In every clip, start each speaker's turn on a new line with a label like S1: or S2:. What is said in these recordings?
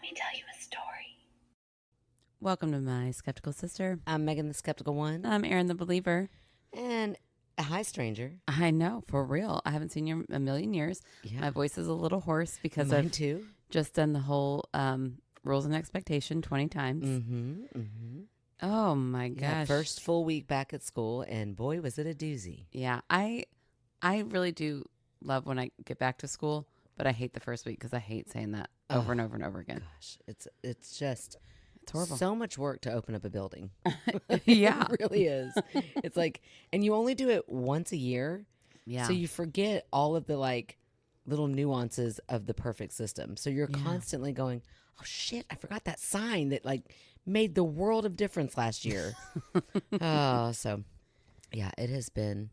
S1: me tell you a story.
S2: Welcome to my skeptical sister.
S3: I'm Megan the Skeptical One.
S2: I'm Erin the Believer.
S3: And hi, stranger.
S2: I know, for real. I haven't seen you in a million years.
S3: Yeah.
S2: My voice is a little hoarse because
S3: Mine
S2: I've
S3: too.
S2: just done the whole rules and expectation 20 times. Oh my gosh.
S3: Yeah, first full week back at school, and boy, was it a doozy.
S2: Yeah, I really do love when I get back to school, but I hate the first week because I hate saying that over and over and over again.
S3: Gosh, it's just
S2: It's horrible.
S3: so much work to open up a building.
S2: Yeah.
S3: It really is. It's like, and you only do it once a year.
S2: Yeah.
S3: So you forget all of the like little nuances of the perfect system. So you're constantly going, oh shit, I forgot that sign that like made the world of difference last year. So yeah, it's been,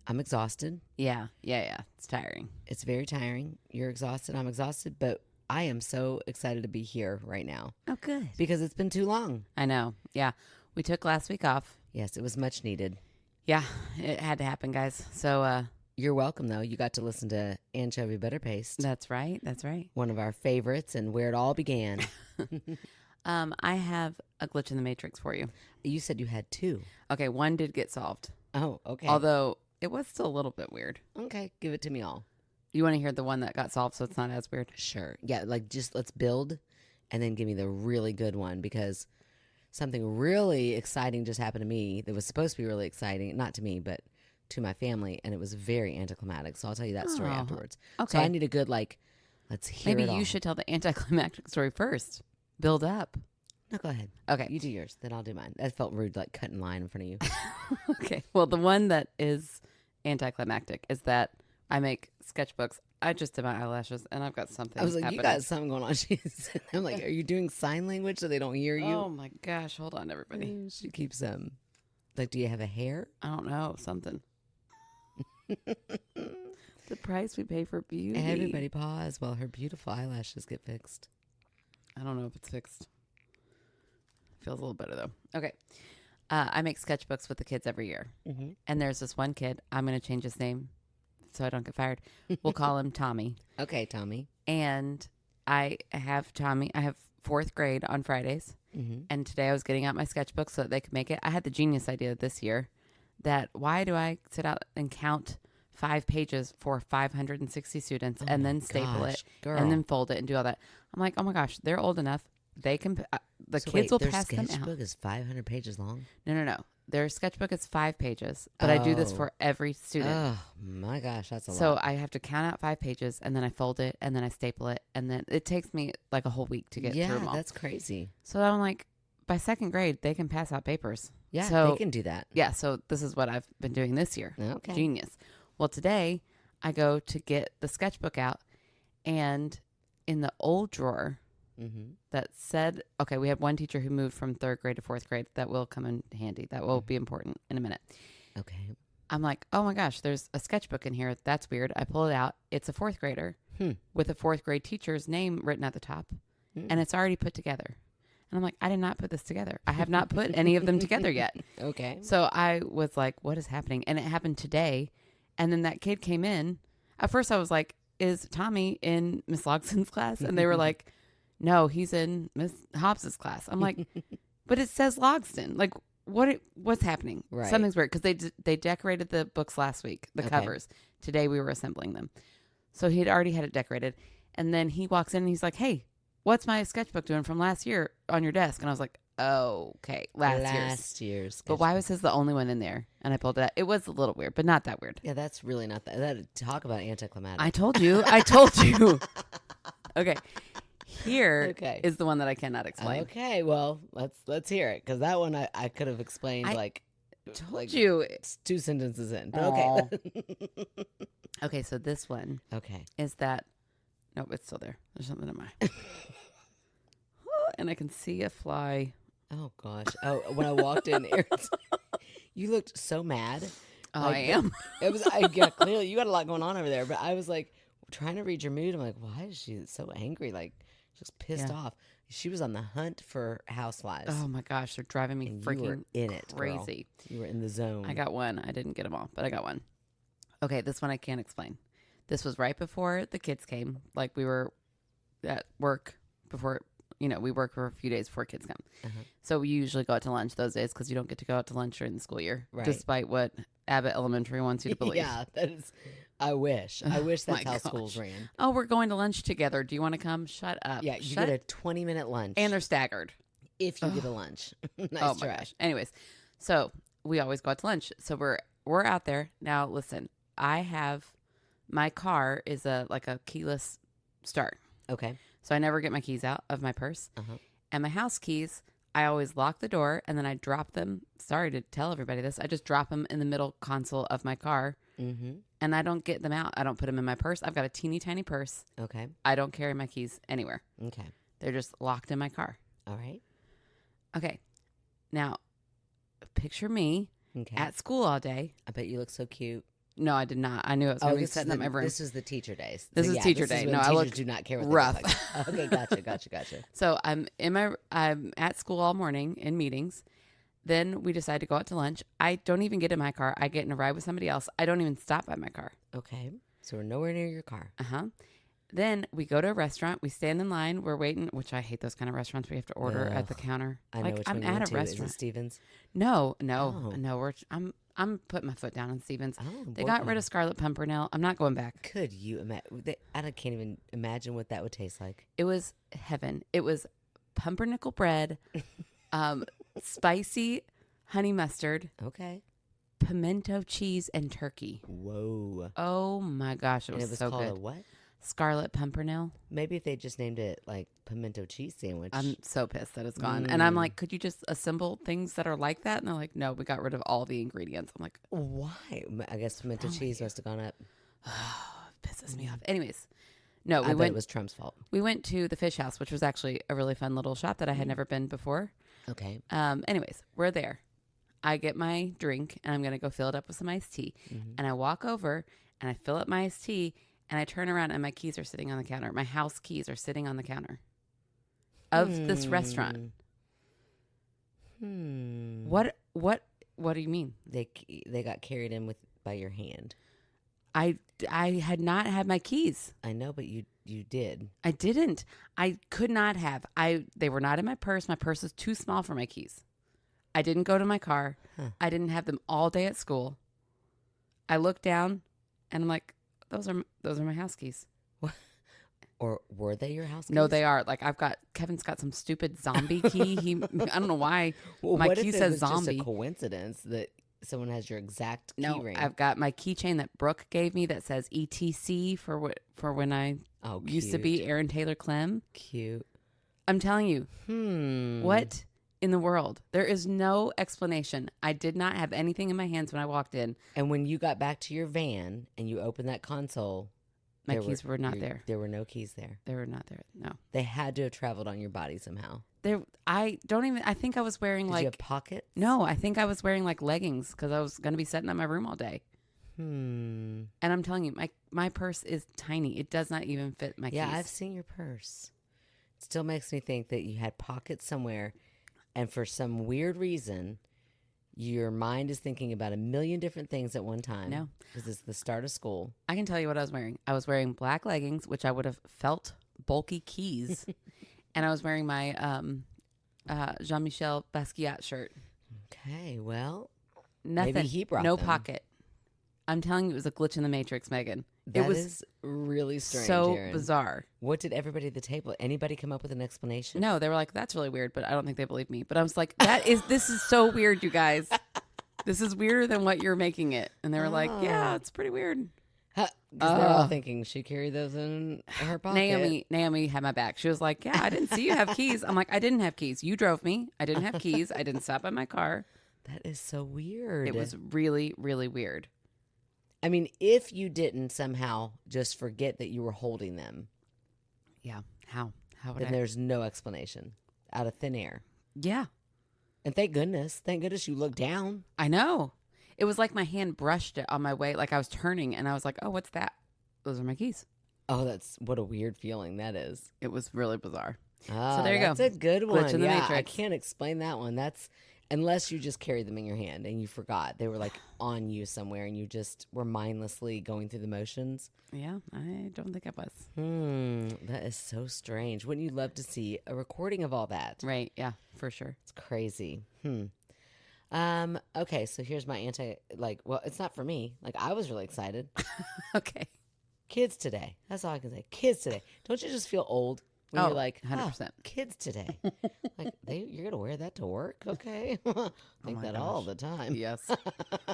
S3: I'm exhausted.
S2: Yeah. It's tiring.
S3: It's very tiring. You're exhausted. I'm exhausted, but I am so excited to be here right now.
S2: Oh, good.
S3: Because it's been too long.
S2: I know. Yeah. We took last week off.
S3: Yes, it was much needed.
S2: Yeah, it had to happen, guys. So
S3: You're welcome, though. You got to listen to Anchovy Butter Paste.
S2: that's right. That's right.
S3: One of our favorites and where it all began.
S2: I have a glitch in the matrix for you.
S3: You said you had two.
S2: Okay, one did get solved.
S3: Oh, okay.
S2: Although it was still a little bit weird.
S3: Okay, give it to me all.
S2: You want to hear the one that got solved so it's not as weird?
S3: Sure. Yeah, like just let's build and then give me the really good one because something really exciting just happened to me that was supposed to be really exciting. Not to me, but to my family. And it was very anticlimactic. So I'll tell you that story
S2: Oh,
S3: afterwards.
S2: okay.
S3: So I need a good, like, let's hear
S2: Maybe
S3: it all.
S2: you should tell the anticlimactic story first. Build up.
S3: No, go ahead.
S2: Okay.
S3: You do yours, then I'll do mine. That felt rude, like cutting line in front of you.
S2: Okay. Well, the one that is anticlimactic is that I make sketchbooks. I just did my eyelashes, and I've got something
S3: I was like,
S2: happening.
S3: you got something going on. I'm like, are you doing sign language so they don't hear you?
S2: Oh, my gosh. Hold on, everybody.
S3: She keeps like, do you have a hair?
S2: I don't know. Something. The price we pay for beauty.
S3: Everybody pause while her beautiful eyelashes get fixed.
S2: I don't know if it's fixed. Feels a little better, though. Okay. I make sketchbooks with the kids every year.
S3: Mm-hmm.
S2: And there's this one kid. I'm going to change his name so I don't get fired. We'll call him Tommy.
S3: Okay, Tommy.
S2: And I have Tommy. I have fourth grade on Fridays.
S3: Mm-hmm.
S2: And today I was getting out my sketchbook so that they could make it. I had the genius idea this year that why do I sit out and count 5 pages for 560 students and then staple it and then fold it and do all that? I'm like, oh my gosh, they're old enough. They can, kids will pass them out.
S3: Their sketchbook is 500 pages long?
S2: No. Their sketchbook is 5 pages, but I do this for every student.
S3: Oh my gosh, that's a lot.
S2: So I have to count out 5 pages and then I fold it and then I staple it. And then it takes me like a whole week to get through them all.
S3: Yeah, that's crazy.
S2: So I'm like, by second grade, they can pass out papers.
S3: Yeah,
S2: so,
S3: they can do that.
S2: Yeah, so this is what I've been doing this year.
S3: Okay.
S2: Genius. Well, today I go to get the sketchbook out, and in the old drawer
S3: Mm-hmm.
S2: that said, okay, we had one teacher who moved from 3rd grade to 4th grade. That will come in handy. That will be important in a minute.
S3: Okay.
S2: I'm like, oh my gosh, there's a sketchbook in here. That's weird. I pull it out. It's a 4th grader with a 4th grade teacher's name written at the top, and it's already put together. And I'm like, I did not put this together. I have not put any of them together yet.
S3: Okay.
S2: So I was like, what is happening? And it happened today. And then that kid came in. At first I was like, is Tommy in Miss Logson's class? And they were like, no, he's in Miss Hobbs's class. I'm like, but it says Logston. Like, what's happening?
S3: Right.
S2: Something's weird. Because they decorated the books last week, the covers. Today we were assembling them. So he had already had it decorated. And then he walks in and he's like, hey, what's my sketchbook doing from last year on your desk? And I was like, oh, okay, last year's. But why was his the only one in there? And I pulled it out. It was a little weird, but not that weird.
S3: Yeah, that's really not that. Talk about anticlimactic.
S2: I told you. Okay. Here is the one that I cannot explain.
S3: Okay, well, let's hear it, because that one I could have explained
S2: Told you.
S3: It's 2 sentences in. But okay.
S2: Okay, so this one is that. Nope, it's still there. There's something in my. And I can see a fly.
S3: Oh gosh. Oh, when I walked in, you looked so mad.
S2: Oh, I am.
S3: It was. Clearly you got a lot going on over there. But I was like trying to read your mood. I'm like, why is she so angry? Like, just pissed off. She was on the hunt for houseflies.
S2: Oh my gosh, they're driving me
S3: and
S2: freaking
S3: you were in it,
S2: crazy.
S3: Girl. You were in the zone.
S2: I got one. I didn't get them all, but I got one. Okay, this one I can't explain. This was right before the kids came. Like, we were at work before, we work for a few days before kids come.
S3: Uh-huh.
S2: So we usually go out to lunch those days because you don't get to go out to lunch during the school year,
S3: Right.
S2: despite what Abbott Elementary wants you to believe.
S3: Yeah, that is. I wish that's
S2: my
S3: how
S2: gosh.
S3: schools ran.
S2: Oh, we're going to lunch together. Do you want to come? Shut up.
S3: Yeah, you get a 20-minute lunch.
S2: And they're staggered.
S3: if you get a lunch. Nice
S2: oh my
S3: try.
S2: gosh. Anyways, so we always go out to lunch. So we're out there. Now listen, my car is a keyless start.
S3: Okay.
S2: So I never get my keys out of my purse.
S3: Uh-huh.
S2: And my house keys, I always lock the door and then I drop them. Sorry to tell everybody this. I just drop them in the middle console of my car.
S3: Mm-hmm.
S2: And I don't get them out. I don't put them in my purse. I've got a teeny tiny purse.
S3: Okay.
S2: I don't carry my keys anywhere.
S3: Okay.
S2: They're just locked in my car.
S3: All right.
S2: Okay. Now, picture me
S3: Okay.
S2: at school all day.
S3: I bet you look so cute.
S2: No, I did not. I knew I was going to be setting up my room.
S3: This was the teacher days.
S2: This is teacher day. No, I look
S3: do not care what
S2: rough.
S3: they look like. Okay, gotcha.
S2: So I'm at school all morning in meetings. Then we decide to go out to lunch. I don't even get in my car. I get in a ride with somebody else. I don't even stop by my car.
S3: Okay. So we're nowhere near your car.
S2: Uh-huh. Then we go to a restaurant. We stand in line. We're waiting, which I hate those kind of restaurants where you have to order at the counter.
S3: I know which
S2: I'm
S3: one you
S2: at
S3: went
S2: a
S3: to.
S2: restaurant.
S3: Is it Stevens?
S2: No.
S3: Oh.
S2: I'm putting my foot down on Stevens.
S3: Oh,
S2: They got rid of Scarlet Pimpernel. I'm not going back.
S3: Could you imagine? I can't even imagine what that would taste like.
S2: It was heaven. It was pumpernickel bread, spicy honey mustard,
S3: Okay.
S2: pimento cheese, and turkey.
S3: Whoa.
S2: Oh my gosh, it
S3: And
S2: was,
S3: it was
S2: so
S3: called
S2: good.
S3: a what?
S2: Scarlet Pimpernel.
S3: Maybe if they just named it like pimento cheese sandwich.
S2: I'm so pissed that it's gone. And I'm like, could you just assemble things that are like that? And they're like, no, we got rid of all the ingredients. I'm like,
S3: Why? I guess pimento cheese must have gone up.
S2: it pisses me off. Anyways, no,
S3: I bet it was Trump's fault.
S2: We went to the Fish House, which was actually a really fun little shop that I had never been before.
S3: Okay.
S2: Anyways, we're there. I get my drink and I'm going to go fill it up with some iced tea.
S3: Mm-hmm.
S2: And I walk over and I fill up my iced tea and I turn around and my keys are sitting on the counter. My house keys are sitting on the counter of this restaurant. What do you mean?
S3: They got carried in by your hand.
S2: I had not had my keys.
S3: I know, but you did.
S2: I didn't. I could not have. They were not in my purse. My purse is too small for my keys. I didn't go to my car.
S3: Huh.
S2: I didn't have them all day at school. I looked down and I'm like, those are my house keys.
S3: Or were they your house keys?
S2: No, they are. Like Kevin's got some stupid zombie key. I don't know why my
S3: what
S2: key
S3: if
S2: says
S3: it was
S2: zombie.
S3: just a coincidence that someone has your exact key
S2: No,
S3: ring?
S2: I've got my keychain that Brooke gave me that says ETC for when I used to be Aaron Taylor Clem.
S3: Cute.
S2: I'm telling you. What in the world? There is no explanation. I did not have anything in my hands when I walked in.
S3: And when you got back to your van and you opened that console,
S2: my keys were not there.
S3: There were no keys there.
S2: They were not there. No.
S3: They had to have traveled on your body somehow.
S2: I think I was wearing
S3: Did you have pockets?
S2: No, I think I was wearing like leggings because I was going to be setting up my room all day.
S3: And
S2: I'm telling you, my purse is tiny. It does not even fit my keys.
S3: Yeah, I've seen your purse. It still makes me think that you had pockets somewhere, and for some weird reason, your mind is thinking about a million different things at one time.
S2: No.
S3: Because it's the start of school.
S2: I can tell you what I was wearing. I was wearing black leggings, which I would have felt bulky keys. And I was wearing my Jean-Michel Basquiat shirt.
S3: Okay, well,
S2: Nothing.
S3: maybe he brought
S2: no
S3: them.
S2: Pocket. I'm telling you, it was a glitch in the Matrix, Megan.
S3: That
S2: it was
S3: is really strange,
S2: so
S3: Erin.
S2: bizarre.
S3: What did everybody at the table, anybody come up with an explanation?
S2: No, they were like, that's really weird, but I don't think they believe me. But I was like, this is so weird, you guys. This is weirder than what you're making it. And they were like, yeah, it's pretty weird.
S3: Because they're all thinking she carried those in her pocket.
S2: Naomi had my back. She was like, yeah, I didn't see you have keys. I'm like, I didn't have keys. You drove me. I didn't have keys. I didn't stop by my car.
S3: That is so weird.
S2: It was really, really weird.
S3: I mean, if you didn't somehow just forget that you were holding them.
S2: Yeah. How would
S3: then there's no explanation. Out of thin air.
S2: Yeah.
S3: And thank goodness you looked down.
S2: I know. It was like my hand brushed it on my way. Like I was turning and I was like, oh, what's that? Those are my keys.
S3: Oh, what a weird feeling that is.
S2: It was really bizarre.
S3: Oh,
S2: so there you
S3: that's
S2: go.
S3: That's a good one.
S2: Glitch in the
S3: yeah,
S2: Matrix.
S3: I can't explain that one. Unless you just carried them in your hand and you forgot. They were like on you somewhere and you just were mindlessly going through the motions.
S2: Yeah, I don't think I was.
S3: That is so strange. Wouldn't you love to see a recording of all that?
S2: Right, yeah, for sure.
S3: It's crazy. Okay, so here's my well, it's not for me. Like, I was really excited.
S2: Okay.
S3: Kids today. That's all I can say. Kids today. Don't you just feel old when you're like,
S2: 100%.
S3: Kids today? Like, you're going to wear that to work? Okay. Think that all the time.
S2: Yes.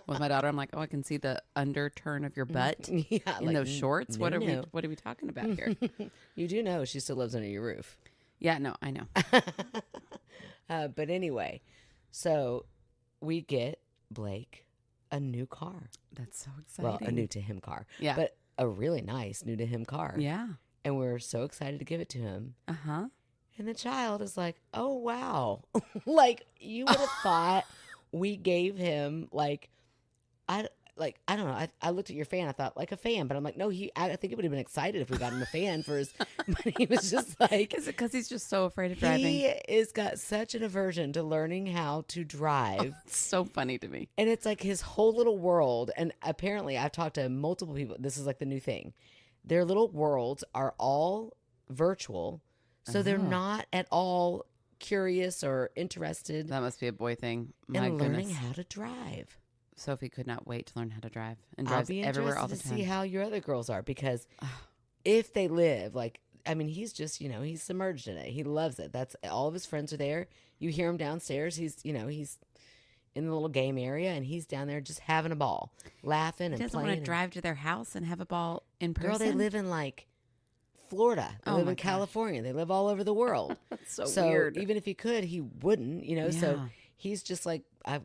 S2: With my daughter, I'm like, oh, I can see the underturn of your butt
S3: Yeah,
S2: in
S3: like,
S2: those shorts.
S3: no,
S2: What are
S3: no.
S2: we talking about here?
S3: You do know she still lives under your roof.
S2: Yeah, no, I know.
S3: But anyway, so we get Blake a new car.
S2: That's so exciting.
S3: Well, a new to him car.
S2: Yeah.
S3: But a really nice new to him car.
S2: Yeah.
S3: And we're so excited to give it to him.
S2: Uh-huh.
S3: And the child is like, oh, wow. Like, you would have thought we gave him, I don't know. I looked at your fan. I thought, like a fan. But I'm like, no, I think he would have been excited if we got him a fan for his. But he was just like.
S2: Is it because he's just so afraid of driving?
S3: He has got such an aversion to learning how to drive.
S2: It's so funny to me.
S3: And it's like his whole little world. And apparently, I've talked to multiple people. This is like the new thing. Their little worlds are all virtual. So they're not at all curious or interested
S2: That must be a boy thing. My
S3: in
S2: goodness.
S3: learning how to drive.
S2: Sophie could not wait to learn how to drive and
S3: I'll
S2: drives
S3: be
S2: everywhere
S3: interested
S2: all the
S3: to
S2: time.
S3: see how your other girls are, because if they live he's just, he's submerged in it. He loves it. That's all of his friends are there. You hear him downstairs. He's in the little game area and he's down there just having a ball, laughing and
S2: He doesn't
S3: playing.
S2: want to drive to their house and have a ball in person.
S3: Girl, they live in Florida. They live
S2: my
S3: in
S2: gosh.
S3: California. They live all over the world.
S2: That's so weird.
S3: Even if he could, he wouldn't, So
S2: Yeah.
S3: he's just like, I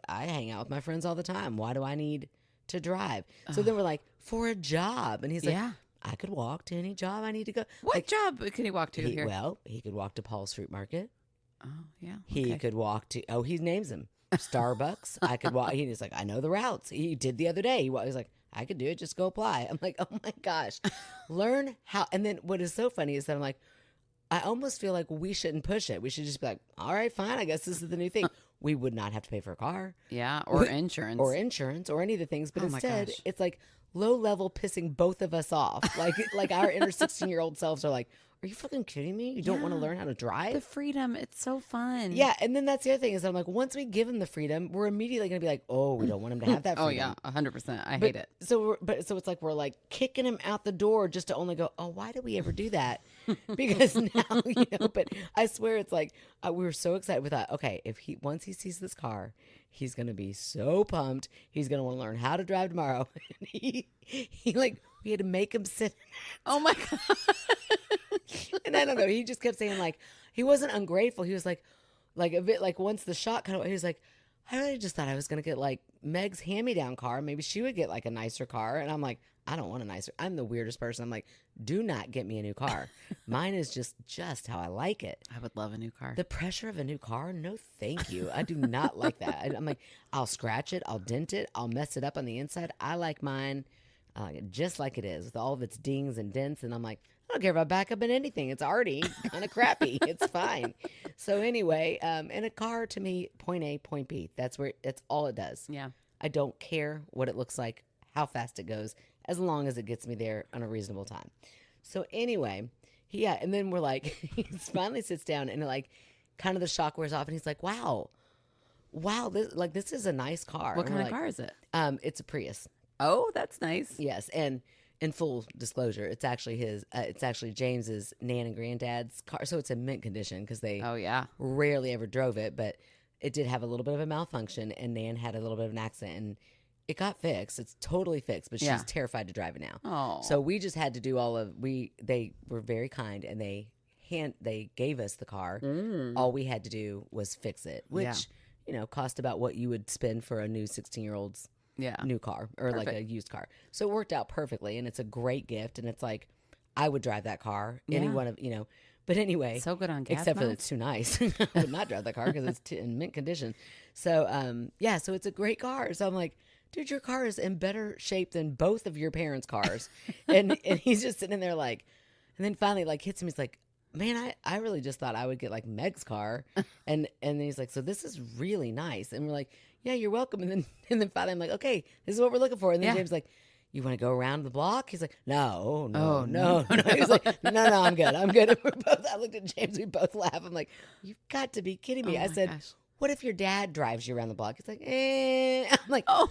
S3: hang out with my friends all the time. Why do I need to drive? So then we're like, for a job. And he's like,
S2: Yeah.
S3: I could walk to any job I need to go.
S2: What job can he walk to here?
S3: Well, he could walk to Paul's Fruit Market.
S2: Oh, yeah.
S3: He
S2: okay.
S3: could walk to, he names them. Starbucks. I could walk. He's like, I know the routes. He did the other day. He was like, I could do it. Just go apply. I'm like, oh my gosh. Learn how. And then what is so funny is that I'm like, I almost feel like we shouldn't push it. We should just be like, all right, fine. I guess this is the new thing. We would not have to pay for a car.
S2: Yeah, or insurance.
S3: Or insurance or any of the things. But
S2: Oh my
S3: instead,
S2: gosh.
S3: it's like low level pissing both of us off. Like our inner 16-year-old selves are like, are you fucking kidding me? You don't want to
S2: Yeah.
S3: learn how to drive?
S2: The freedom. It's so fun.
S3: Yeah, and then that's the other thing is I'm like, once we give him the freedom, we're immediately going to be like, oh, we don't want him to have that
S2: Oh,
S3: freedom.
S2: yeah. 100%. I
S3: But,
S2: hate it.
S3: So it's like we're like kicking him out the door just to only go, oh, why did we ever do that? Because now, but I swear it's like we were so excited with that. Okay, once he sees this car, he's going to be so pumped. He's going to want to learn how to drive tomorrow. And we had to make him sit.
S2: Oh, my God.
S3: And I don't know. He just kept saying he wasn't ungrateful. He was like a bit once the shot kind of, he was like, I really just thought I was going to get Meg's hand-me-down car. Maybe she would get a nicer car. And I'm like, I don't want a nicer. I'm the weirdest person. I'm like, do not get me a new car. Mine is just how I like it.
S2: I would love a new car.
S3: The pressure of a new car? No, thank you. I do not like that. I'm like, I'll scratch it. I'll dent it. I'll mess it up on the inside. I like mine just like it is with all of its dings and dents. And I'm like, I don't care if I back up in anything. It's already kind of crappy. It's fine. So anyway, and a car to me, point A, point B. That's all it does.
S2: Yeah.
S3: I don't care what it looks like, how fast it goes, as long as it gets me there on a reasonable time. So anyway, and then we're like, he finally sits down and kind of the shock wears off and he's like, wow, this is a nice car.
S2: What
S3: And
S2: kind
S3: we're
S2: of car is it?
S3: It's a Prius.
S2: Oh, that's nice.
S3: Yes, and in full disclosure, it's actually James's nan and granddad's car, so it's in mint condition because they
S2: Oh, yeah.
S3: rarely ever drove it, but it did have a little bit of a malfunction, and Nan had a little bit of an accident, and it got fixed. It's totally fixed, but she's
S2: Yeah.
S3: terrified to drive it now.
S2: Oh.
S3: So we just had to do they were very kind, and they gave us the car. All we had to do was fix it, which cost about what you would spend for a new 16-year-old's
S2: Yeah.
S3: new car or like a
S2: Perfect.
S3: used car. So it worked out perfectly, and it's a great gift, and it's like I would drive that car. Any
S2: Yeah.
S3: one of but anyway,
S2: So good on gas
S3: except for that
S2: miles.
S3: it's too nice. I would not drive that car because it's in mint condition. So so it's a great car. So I'm like, dude, your car is in better shape than both of your parents' cars. and he's just sitting there and then finally hits him. He's like, man, I really just thought I would get like Meg's car. And then he's like, so this is really nice. And we're like, yeah, you're welcome. And then finally I'm like, okay, this is what we're looking for. And then
S2: Yeah.
S3: James is like, you want to go around the block? He's like, no.
S2: Oh,
S3: no. He's like, no, I'm good. I'm good. And I looked at James. We both laugh. I'm like, you've got to be kidding me.
S2: Oh
S3: I
S2: my
S3: said,
S2: gosh.
S3: what if your dad drives you around the block? He's like, I'm like,
S2: Oh,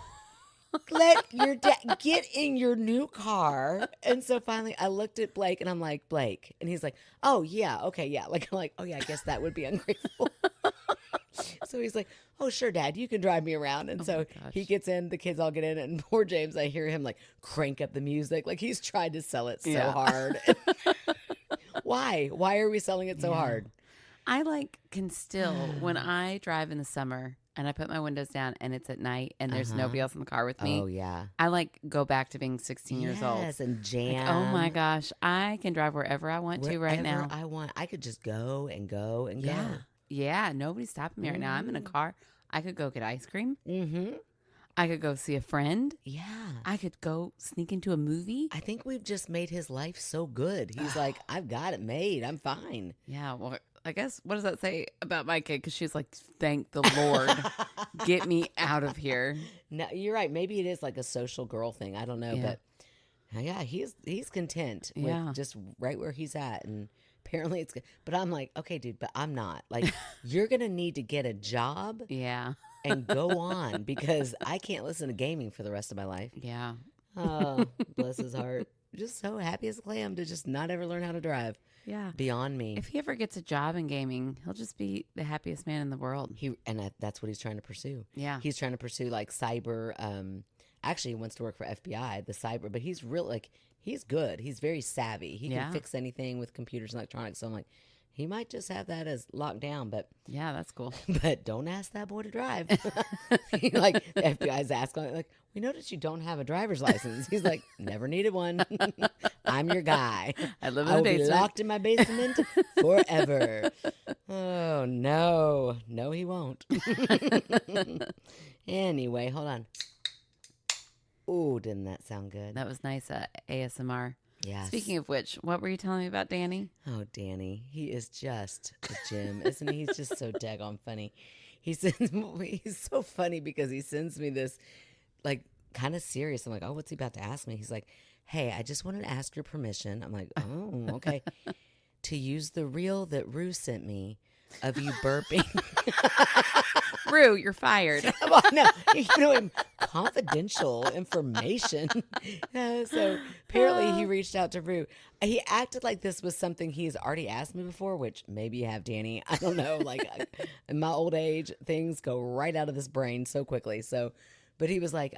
S3: let your dad get in your new car. And so finally I looked at Blake and I'm like, Blake. And he's like, oh, yeah. Okay. Yeah. Like, I'm like, oh, yeah, I guess that would be ungrateful. So he's like, oh, sure, Dad, you can drive me around. And so he gets in, the kids all get in, and poor James, I hear him like crank up the music. Like he's tried to sell it so hard. Why? Why are we selling it so hard?
S2: I like can still, when I drive in the summer and I put my windows down and it's at night and there's nobody else in the car with me.
S3: Oh, yeah.
S2: I like go back to being 16 years old.
S3: Yes, and jam.
S2: Like, oh my gosh, I can drive wherever I want to right now.
S3: Wherever I want. I could just go and go and go.
S2: Yeah, nobody's stopping me right now. I'm in a car. I could go get ice cream.
S3: Mm-hmm.
S2: I could go see a friend.
S3: Yeah.
S2: I could go sneak into a movie.
S3: I think we've just made his life so good. He's like, I've got it made. I'm fine.
S2: Yeah, well, I guess, what does that say about my kid? Because she's like, thank the Lord. Get me out of here.
S3: No, you're right. Maybe it is like a social girl thing. I don't know.
S2: Yeah.
S3: But yeah, he's content with just right where he's at. And apparently it's good. But I'm like, okay, dude, but I'm not. Like, you're going to need to get a job and go on because I can't listen to gaming for the rest of my life.
S2: Yeah.
S3: Oh, bless his heart. Just so happy as a clam to just not ever learn how to drive.
S2: Yeah.
S3: Beyond me.
S2: If he ever gets a job in gaming, he'll just be the happiest man in the world.
S3: That's what he's trying to pursue.
S2: Yeah.
S3: He's trying to pursue like cyber. Actually, he wants to work for FBI, the cyber, but he's real like he's good. He's very savvy. He can fix anything with computers and electronics. So I'm like, he might just have that as locked down, but
S2: yeah, that's cool.
S3: But don't ask that boy to drive. Like the FBI's asking, like, we noticed you don't have a driver's license. He's like, never needed one. I'm your guy.
S2: I live in
S3: I
S2: the
S3: will be
S2: basement.
S3: locked in my basement forever. Oh no, he won't. Anyway, hold on. Ooh, didn't that sound good?
S2: That was nice ASMR.
S3: Yes.
S2: Speaking of which, what were you telling me about Danny?
S3: Oh, Danny. He is just a gem, isn't he? He's just so daggone funny. He's so funny because he sends me this, like, kind of serious. I'm like, oh, what's he about to ask me? He's like, hey, I just wanted to ask your permission. I'm like, oh, okay. To use the reel that Rue sent me of you burping.
S2: Rue, you're fired.
S3: Well, no, confidential information. So apparently he reached out to Rue. He acted like this was something he's already asked me before, which maybe you have, Danny. I don't know. Like in my old age, things go right out of this brain so quickly. So, but he was like,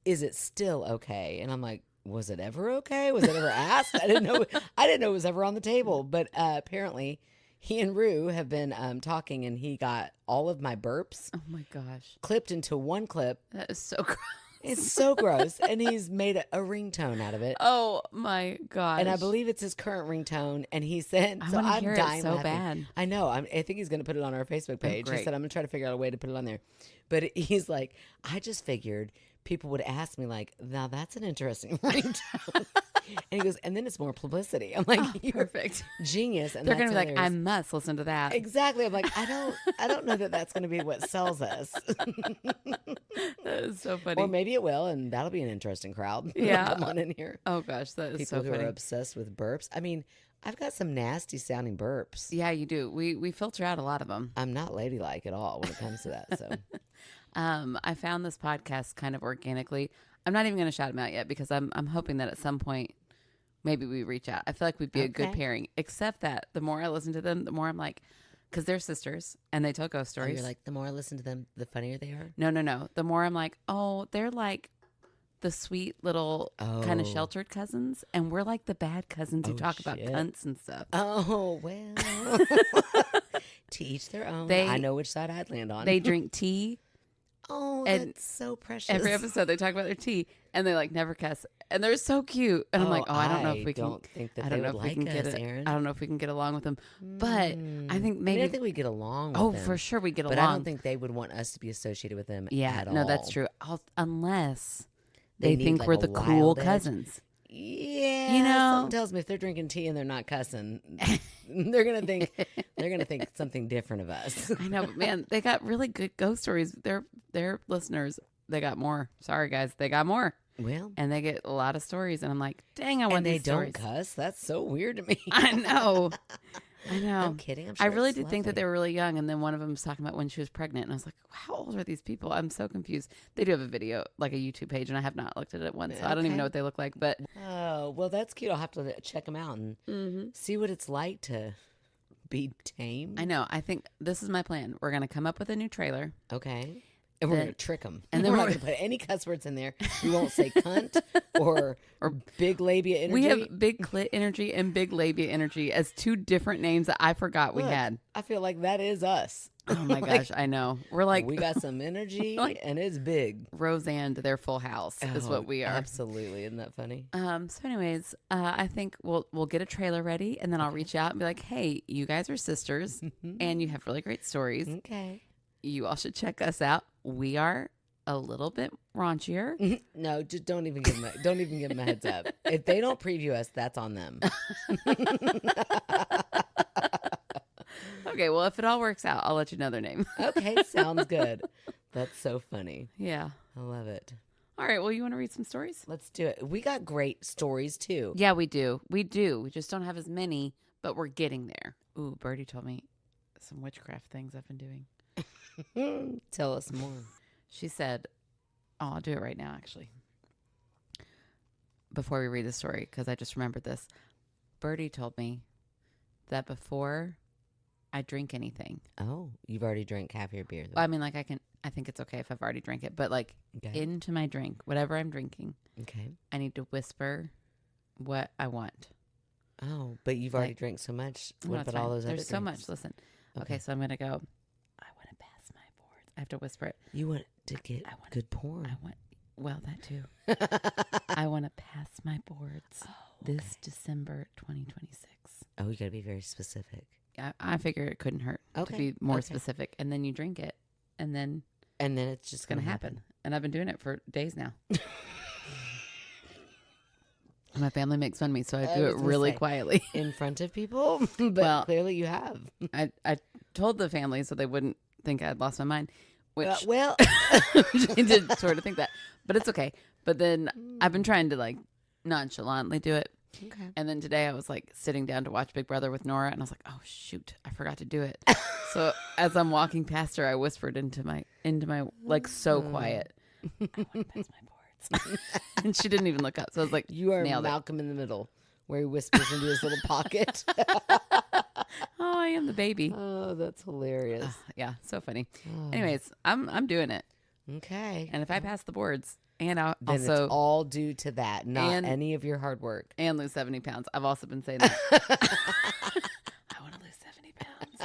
S3: is it still okay? And I'm like, was it ever okay? Was it ever asked? I didn't know it was ever on the table. But apparently he and Rue have been talking, and he got all of my burps.
S2: Oh my gosh.
S3: Clipped into one clip.
S2: That is so gross.
S3: It's so gross. And he's made a ringtone out of it.
S2: Oh my gosh.
S3: And I believe it's his current ringtone. And he said,
S2: I
S3: so
S2: want to
S3: I'm
S2: hear
S3: dying
S2: it so
S3: laughing.
S2: bad.
S3: I know. I think he's going to put it on our Facebook page. He
S2: great.
S3: said, I'm going to try to figure out a way to put it on there. But he's like, I just figured people would ask me, like, now that's an interesting ringtone. And he goes, and then it's more publicity. I'm like, you're
S2: perfect.
S3: Genius. And
S2: They're going to be like, I
S3: hilarious.
S2: must listen to that.
S3: Exactly. I'm like, I don't know that that's going to be what sells us.
S2: That is so funny.
S3: Or maybe it will, and that'll be an interesting crowd.
S2: Yeah.
S3: Come on in here.
S2: Oh gosh, that is
S3: People
S2: so
S3: who
S2: funny.
S3: are obsessed with burps. I mean, I've got some nasty sounding burps.
S2: Yeah, you do. We filter out a lot of them.
S3: I'm not ladylike at all when it comes to that. So
S2: I found this podcast kind of organically. I'm not even going to shout them out yet because I'm hoping that at some point maybe we reach out. I feel like we'd be a good
S3: Okay.
S2: pairing. Except that the more I listen to them, the more I'm like, because they're sisters and they tell ghost stories.
S3: you're like, the more I listen to them, the funnier they are.
S2: No. The more I'm like, oh, they're like the sweet little kind of
S3: Oh.
S2: sheltered cousins, and we're like the bad cousins who
S3: Oh,
S2: talk about
S3: shit.
S2: cunts and stuff.
S3: Oh, well. To each their own.
S2: They-
S3: I know which side I'd land on.
S2: They drink tea.
S3: Oh,
S2: and
S3: that's so precious.
S2: Every episode they talk about their tea, and they like never cuss, and they're so cute. And I'm like, oh, I don't know if we can.
S3: don't think that
S2: I
S3: they
S2: don't know
S3: would
S2: if we
S3: like
S2: can get
S3: us,
S2: it.
S3: Aaron.
S2: I don't know if we can get along with them, but I think maybe.
S3: I think we get along with
S2: Oh,
S3: them.
S2: for sure we get
S3: But
S2: along.
S3: I don't think they would want us to be associated with them
S2: Yeah,
S3: at all.
S2: no, that's true. Unless they
S3: need,
S2: think
S3: like,
S2: we're
S3: a
S2: the cool
S3: wild edge.
S2: cousins.
S3: Yeah, something tells me if they're drinking tea and they're not cussing, they're gonna think something different of us.
S2: I know, but man, they got really good ghost stories. Their listeners, they got more. Sorry, guys, they got more.
S3: Well,
S2: and they get a lot of stories, and I'm like, dang, I want these stories.
S3: And they don't cuss. That's so weird to me.
S2: I know.
S3: I'm kidding. I'm sure
S2: I really did
S3: lovely.
S2: think that they were really young, and then one of them was talking about when she was pregnant, and I was like, how old are these people? I'm so confused. They do have a video, like a YouTube page, and I have not looked at it once, so I don't even know what they look like. But
S3: oh, well, that's cute. I'll have to check them out and see what it's like to be tame.
S2: I know. I think this is my plan. We're gonna come up with a new trailer.
S3: Okay. And we're going to trick them.
S2: And
S3: then we're not going to put any cuss words in there. We won't say cunt or big labia energy.
S2: We have big clit energy and big labia energy as two different names that I forgot we had.
S3: I feel like that is us.
S2: Oh my gosh, I know. We're like,
S3: we got some energy and it's big.
S2: Roseanne to their Full House is what we are.
S3: Absolutely. Isn't that funny?
S2: So anyways, I think we'll get a trailer ready, and then I'll reach out and be like, hey, you guys are sisters and you have really great stories.
S3: Okay.
S2: You all should check us out. We are a little bit raunchier.
S3: No, just don't even give them a heads up. If they don't preview us, that's on them.
S2: Okay, well, if it all works out, I'll let you know their name.
S3: Okay, sounds good. That's so funny.
S2: Yeah.
S3: I love it.
S2: All right, well, you want to read some stories?
S3: Let's do it. We got great stories, too.
S2: Yeah, we do. We do. We just don't have as many, but we're getting there. Ooh, Birdie told me some witchcraft things I've been doing.
S3: Tell us more.
S2: She said, I'll do it right now, actually. Before we read the story, because I just remembered this. Birdie told me that before I drink anything.
S3: Oh, you've already drank half your beer.
S2: I mean, like I think it's okay if I've already drank it, but like into my drink, whatever I'm drinking, I need to whisper what I want.
S3: Oh, but you've already drank so much. What about all those other
S2: drinks? There's so much. Listen. Okay, so I'm going to go. I want to pass my boards. I have to whisper it.
S3: You want to get good porn.
S2: Well, that too. I want to pass my boards this December 2026.
S3: Oh, you got to be very specific.
S2: I figure it couldn't hurt to be more specific. And then you drink it, and then
S3: it's just
S2: going to happen. And I've been doing it for days now. My family makes fun of me, so I do it really quietly.
S3: In front of people? But clearly you have.
S2: I told the family so they wouldn't think I'd lost my mind. Which she did sort of think that. But it's okay. But then I've been trying to like nonchalantly do it.
S3: Okay.
S2: And then today I was like sitting down to watch Big Brother with Nora, and I was like, oh shoot, I forgot to do it. So as I'm walking past her, I whispered into my like so quiet, I want to pass my boards. And she didn't even look up. So I was like,
S3: you are Malcolm in the Middle, where he whispers into his little pocket.
S2: Oh, I am the baby.
S3: Oh, that's hilarious.
S2: Yeah, so funny. Anyways, I'm doing it.
S3: Okay.
S2: And if I pass the boards, and I'll
S3: then
S2: also
S3: it's all due to that, not any of your hard work.
S2: And lose 70 pounds. I've also been saying that. I want to lose 70 pounds.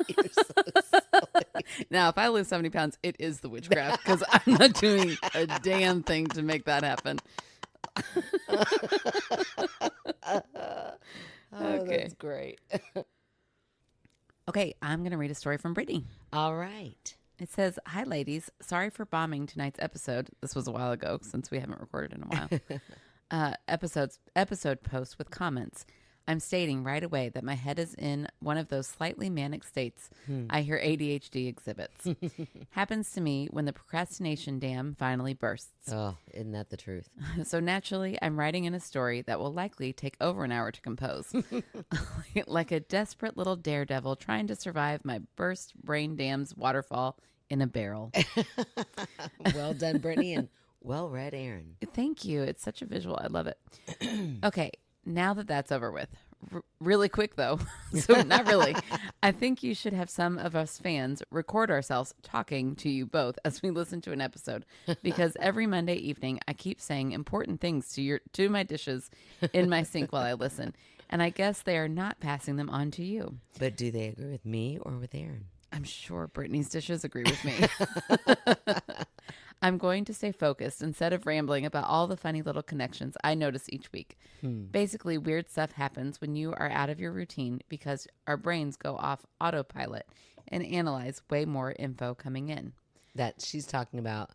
S3: You're so silly.
S2: Now, if I lose 70 pounds, it is the witchcraft, because I'm not doing a damn thing to make that happen.
S3: Okay. That's great.
S2: Okay, I'm going to read a story from Brittany.
S3: All right.
S2: It says, hi, ladies. Sorry for bombing tonight's episode. This was a while ago since we haven't recorded in a while. Episode post with comments. I'm stating right away that my head is in one of those slightly manic states I hear ADHD exhibits. Happens to me when the procrastination dam finally bursts.
S3: Oh, isn't that the truth?
S2: So naturally, I'm writing in a story that will likely take over an hour to compose. Like a desperate little daredevil trying to survive my burst brain dam's waterfall in a barrel.
S3: Well done, Brittany, and well read, Aaron.
S2: Thank you. It's such a visual. I love it. Okay. Now that that's over with, really quick though, so not really, I think you should have some of us fans record ourselves talking to you both as we listen to an episode, because every Monday evening I keep saying important things to my dishes in my sink while I listen, and I guess they are not passing them on to you.
S3: But do they agree with me or with Aaron?
S2: I'm sure Brittany's dishes agree with me. I'm going to stay focused instead of rambling about all the funny little connections I notice each week. Basically, weird stuff happens when you are out of your routine because our brains go off autopilot and analyze way more info coming in.
S3: That she's talking about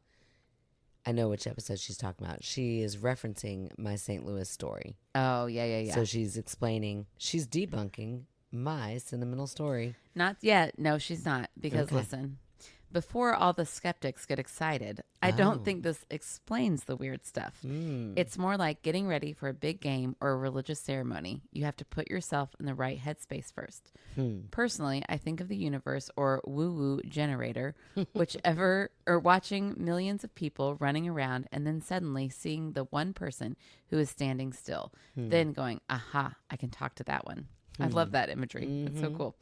S3: I know which episode she's talking about. She is referencing my St. Louis story.
S2: Oh, yeah.
S3: So she's debunking my sentimental story.
S2: Not yet. No, she's not. Because listen, before all the skeptics get excited, I don't think this explains the weird stuff. It's more like getting ready for a big game or a religious ceremony. You have to put yourself in the right headspace first. Personally, I think of the universe or woo-woo generator, whichever, or watching millions of people running around and then suddenly seeing the one person who is standing still, then going, aha, I can talk to that one. I love that imagery. It's so cool.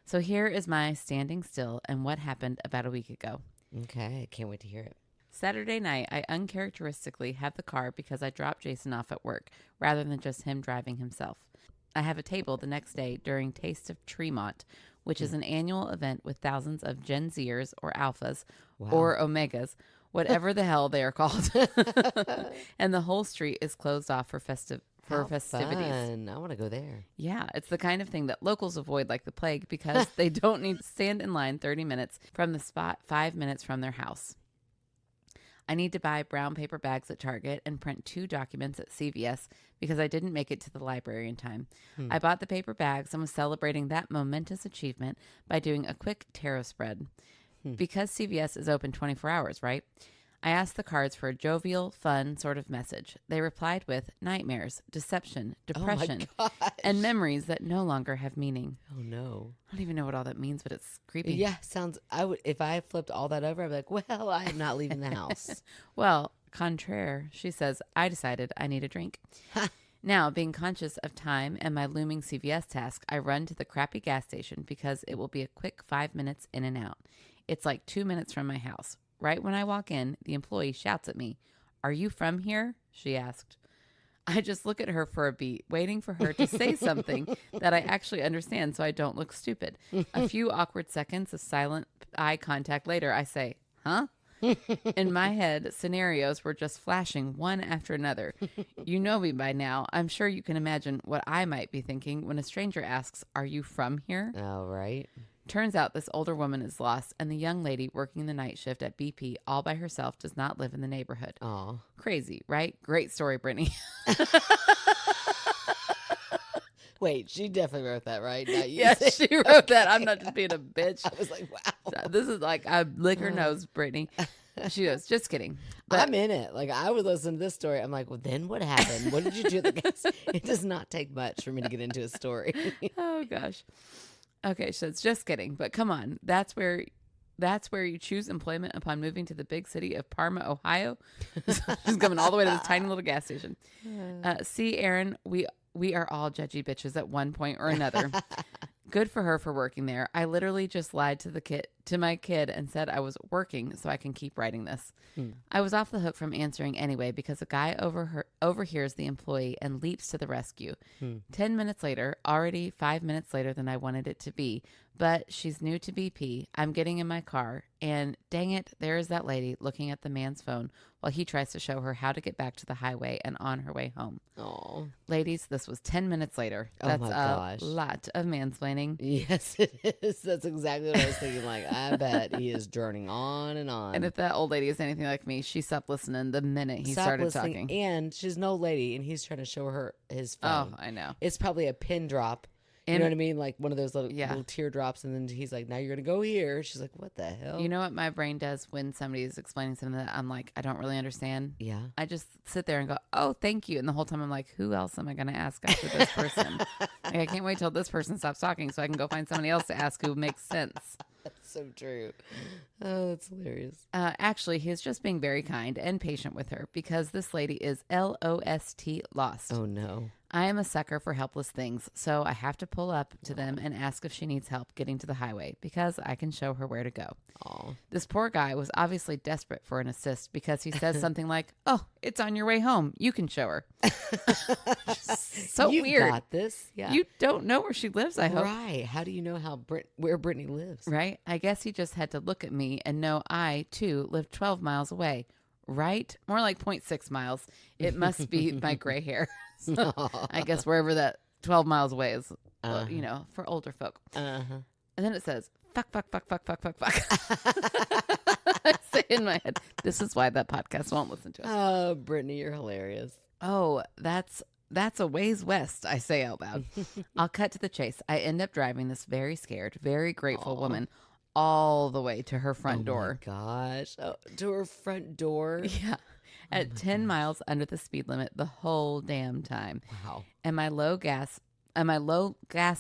S2: So here is my standing still and what happened about a week ago.
S3: Okay, I can't wait to hear it.
S2: Saturday night, I uncharacteristically have the car because I dropped Jason off at work rather than just him driving himself. I have a table the next day during Taste of Tremont, which is an annual event with thousands of Gen Zers or Alphas or Omegas, whatever the hell they are called. And the whole street is closed off for festivities.
S3: Fun. I want to go there.
S2: Yeah, it's the kind of thing that locals avoid like the plague because they don't need to stand in line 30 minutes from the spot 5 minutes from their house. I need to buy brown paper bags at Target and print 2 documents at CVS because I didn't make it to the library in time. I bought the paper bags and was celebrating that momentous achievement by doing a quick tarot spread. Because CVS is open 24 hours, right? I asked the cards for a jovial, fun sort of message. They replied with nightmares, deception, depression, and memories that no longer have meaning.
S3: Oh, no.
S2: I don't even know what all that means, but it's creepy.
S3: Yeah, if I flipped all that over, I'd be like, well, I am not leaving the house.
S2: Well, contraire, she says, I decided I need a drink. Now, being conscious of time and my looming CVS task, I run to the crappy gas station because it will be a quick 5 minutes in and out. It's like 2 minutes from my house. Right when I walk in, the employee shouts at me, "Are you from here?" she asked. I just look at her for a beat, waiting for her to say something that I actually understand so I don't look stupid. A few awkward seconds of silent eye contact later, I say, huh? In my head, scenarios were just flashing one after another. You know me by now. I'm sure you can imagine what I might be thinking when a stranger asks, "Are you from here?"
S3: All right.
S2: Turns out this older woman is lost, and the young lady working the night shift at BP all by herself does not live in the neighborhood.
S3: Aw.
S2: Crazy, right? Great story, Brittany.
S3: Wait, she definitely wrote that, right?
S2: Yes, she wrote that. I'm not just being a bitch.
S3: I was like, wow.
S2: This is like, I lick her nose, Brittany. She goes, just kidding. But
S3: I'm in it. Like, I would listen to this story. I'm like, well, then what happened? What did you do at the gas? It does not take much for me to get into a story.
S2: Oh, gosh. Okay, so it's just kidding. But come on. That's where you choose employment upon moving to the big city of Parma, Ohio. She's coming all the way to this tiny little gas station. See, Aaron, we are all judgy bitches at one point or another. Good for her for working there. I literally just lied to my kid and said I was working so I can keep writing this. I was off the hook from answering anyway because a guy overhears the employee and leaps to the rescue. 10 minutes later, already 5 minutes later than I wanted it to be, but she's new to BP. I'm getting in my car, and dang it, there is that lady looking at the man's phone while he tries to show her how to get back to the highway and on her way home.
S3: Oh,
S2: ladies, this was 10 minutes later.
S3: Oh my gosh.
S2: A lot of mansplaining.
S3: Yes, it is. That's exactly what I was thinking. Like, I bet he is journeying on and on.
S2: And if that old lady is anything like me, she stopped listening the minute he started talking.
S3: And she's no lady, and he's trying to show her his phone.
S2: Oh, I know.
S3: It's probably a pin drop. You know what I mean? Like one of those little teardrops, and then he's like, now you're going to go here. She's like, what the hell?
S2: You know what my brain does when somebody is explaining something that I'm like, I don't really understand?
S3: Yeah.
S2: I just sit there and go, oh, thank you. And the whole time I'm like, who else am I going to ask after this person? Like, I can't wait till this person stops talking so I can go find somebody else to ask who makes sense.
S3: That's so true. Oh, that's hilarious.
S2: Actually, he's just being very kind and patient with her because this lady is LOST lost.
S3: Oh, no.
S2: I am a sucker for helpless things, so I have to pull up to them and ask if she needs help getting to the highway because I can show her where to go.
S3: Aww.
S2: This poor guy was obviously desperate for an assist because he says something like, oh, it's on your way home. You can show her. So
S3: You've
S2: weird.
S3: got this. Yeah.
S2: You don't know where she lives, I hope.
S3: Right. How do you know where Brittany lives?
S2: Right? I guess he just had to look at me and know I, too, live 12 miles away. Right? More like 0.6 miles. It must be my gray hair. So I guess wherever that 12 miles away is, for older folk. And then it says, fuck. I say in my head. This is why that podcast won't listen to us.
S3: Oh, Brittany, you're hilarious.
S2: Oh, that's a ways west, I say out loud. I'll cut to the chase. I end up driving this very scared, very grateful woman all the way to her front door.
S3: Oh, my gosh. Oh, to her front door?
S2: Yeah. At 10 miles under the speed limit the whole damn time.
S3: Wow.
S2: And my low gas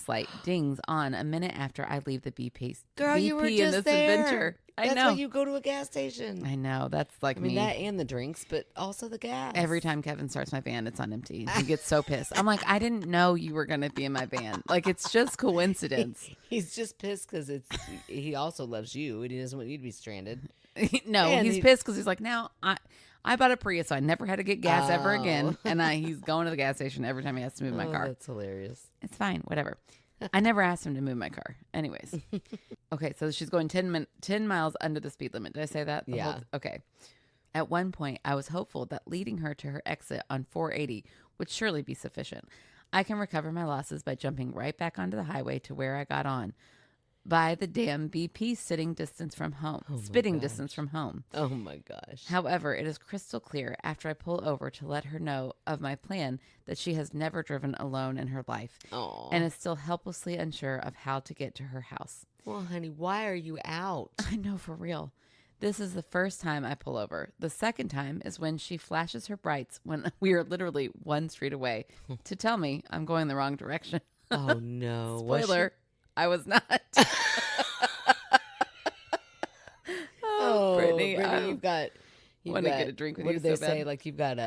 S2: light dings on a minute after I leave the BP.
S3: Girl, you were
S2: in
S3: just
S2: this
S3: there.
S2: adventure. I
S3: That's
S2: know.
S3: why you go to a gas station.
S2: I know. That's like
S3: I mean,
S2: me.
S3: that and the drinks, but also the gas.
S2: Every time Kevin starts my van, it's on empty. He gets so pissed. I'm like, I didn't know you were going to be in my van. Like, it's just coincidence.
S3: He's just pissed because he also loves you and he doesn't want you to be stranded.
S2: No,
S3: And
S2: he's pissed because he's like, now I bought a Prius, so I never had to get gas ever again.
S3: Oh.
S2: And he's going to the gas station every time he has to move my car.
S3: That's hilarious.
S2: It's fine, whatever. I never asked him to move my car. Anyways. Okay, so she's going 10 miles under the speed limit. Did I say that?
S3: Yeah.
S2: Okay. At one point, I was hopeful that leading her to her exit on 480 would surely be sufficient. I can recover my losses by jumping right back onto the highway to where I got on. By the damn BP spitting distance from home.
S3: Oh my gosh.
S2: However, it is crystal clear after I pull over to let her know of my plan that she has never driven alone in her life and is still helplessly unsure of how to get to her house.
S3: Well, honey, why are you out?
S2: I know, for real. This is the first time I pull over. The second time is when she flashes her brights when we are literally one street away to tell me I'm going the wrong direction.
S3: Oh, no.
S2: Spoiler, I was not.
S3: Brittany,
S2: I
S3: you've got
S2: want to get a drink with
S3: what
S2: you
S3: did they
S2: so
S3: say?
S2: bad.
S3: Like, you've got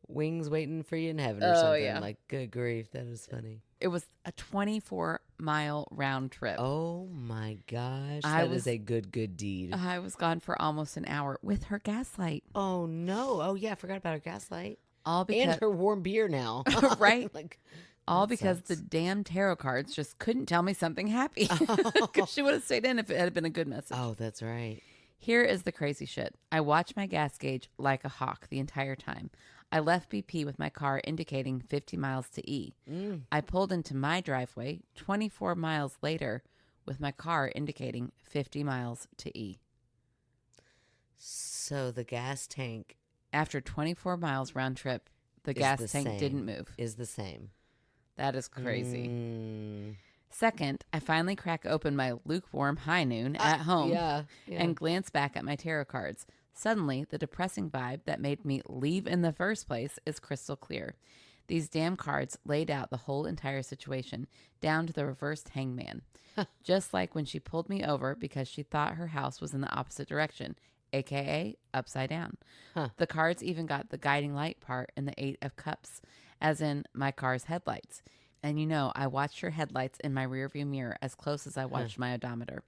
S3: wings waiting for you in heaven or
S2: Oh,
S3: something.
S2: yeah.
S3: Like, good grief. That is funny.
S2: It was a 24-mile round trip.
S3: Oh, my gosh.
S2: I
S3: That is
S2: was-
S3: a good deed.
S2: I was gone for almost an hour with her gaslight.
S3: Oh, no. Oh, yeah. I forgot about her gaslight.
S2: All because
S3: And her warm beer now.
S2: Right?
S3: Like,
S2: all
S3: that
S2: because
S3: sucks.
S2: the damn tarot cards just couldn't tell me something happy. Because she would have stayed in if it had been a good message.
S3: Oh, that's right.
S2: Here is the crazy shit. I watched my gas gauge like a hawk the entire time. I left BP with my car indicating 50 miles to E. I pulled into my driveway 24 miles later with my car indicating 50 miles to E.
S3: So the gas tank
S2: After 24 miles round trip, the
S3: Is
S2: gas
S3: the
S2: tank
S3: same.
S2: didn't move.
S3: is the same.
S2: That is crazy.
S3: Mm.
S2: Second, I finally crack open my lukewarm high noon at home
S3: Yeah.
S2: and glance back at my tarot cards. Suddenly, the depressing vibe that made me leave in the first place is crystal clear. These damn cards laid out the whole entire situation, down to the reversed hangman. Just like when she pulled me over because she thought her house was in the opposite direction, aka upside down.
S3: Huh.
S2: The cards even got the guiding light part in the 8 of cups, as in my car's headlights. And you know, I watched her headlights in my rearview mirror as close as I watched my odometer.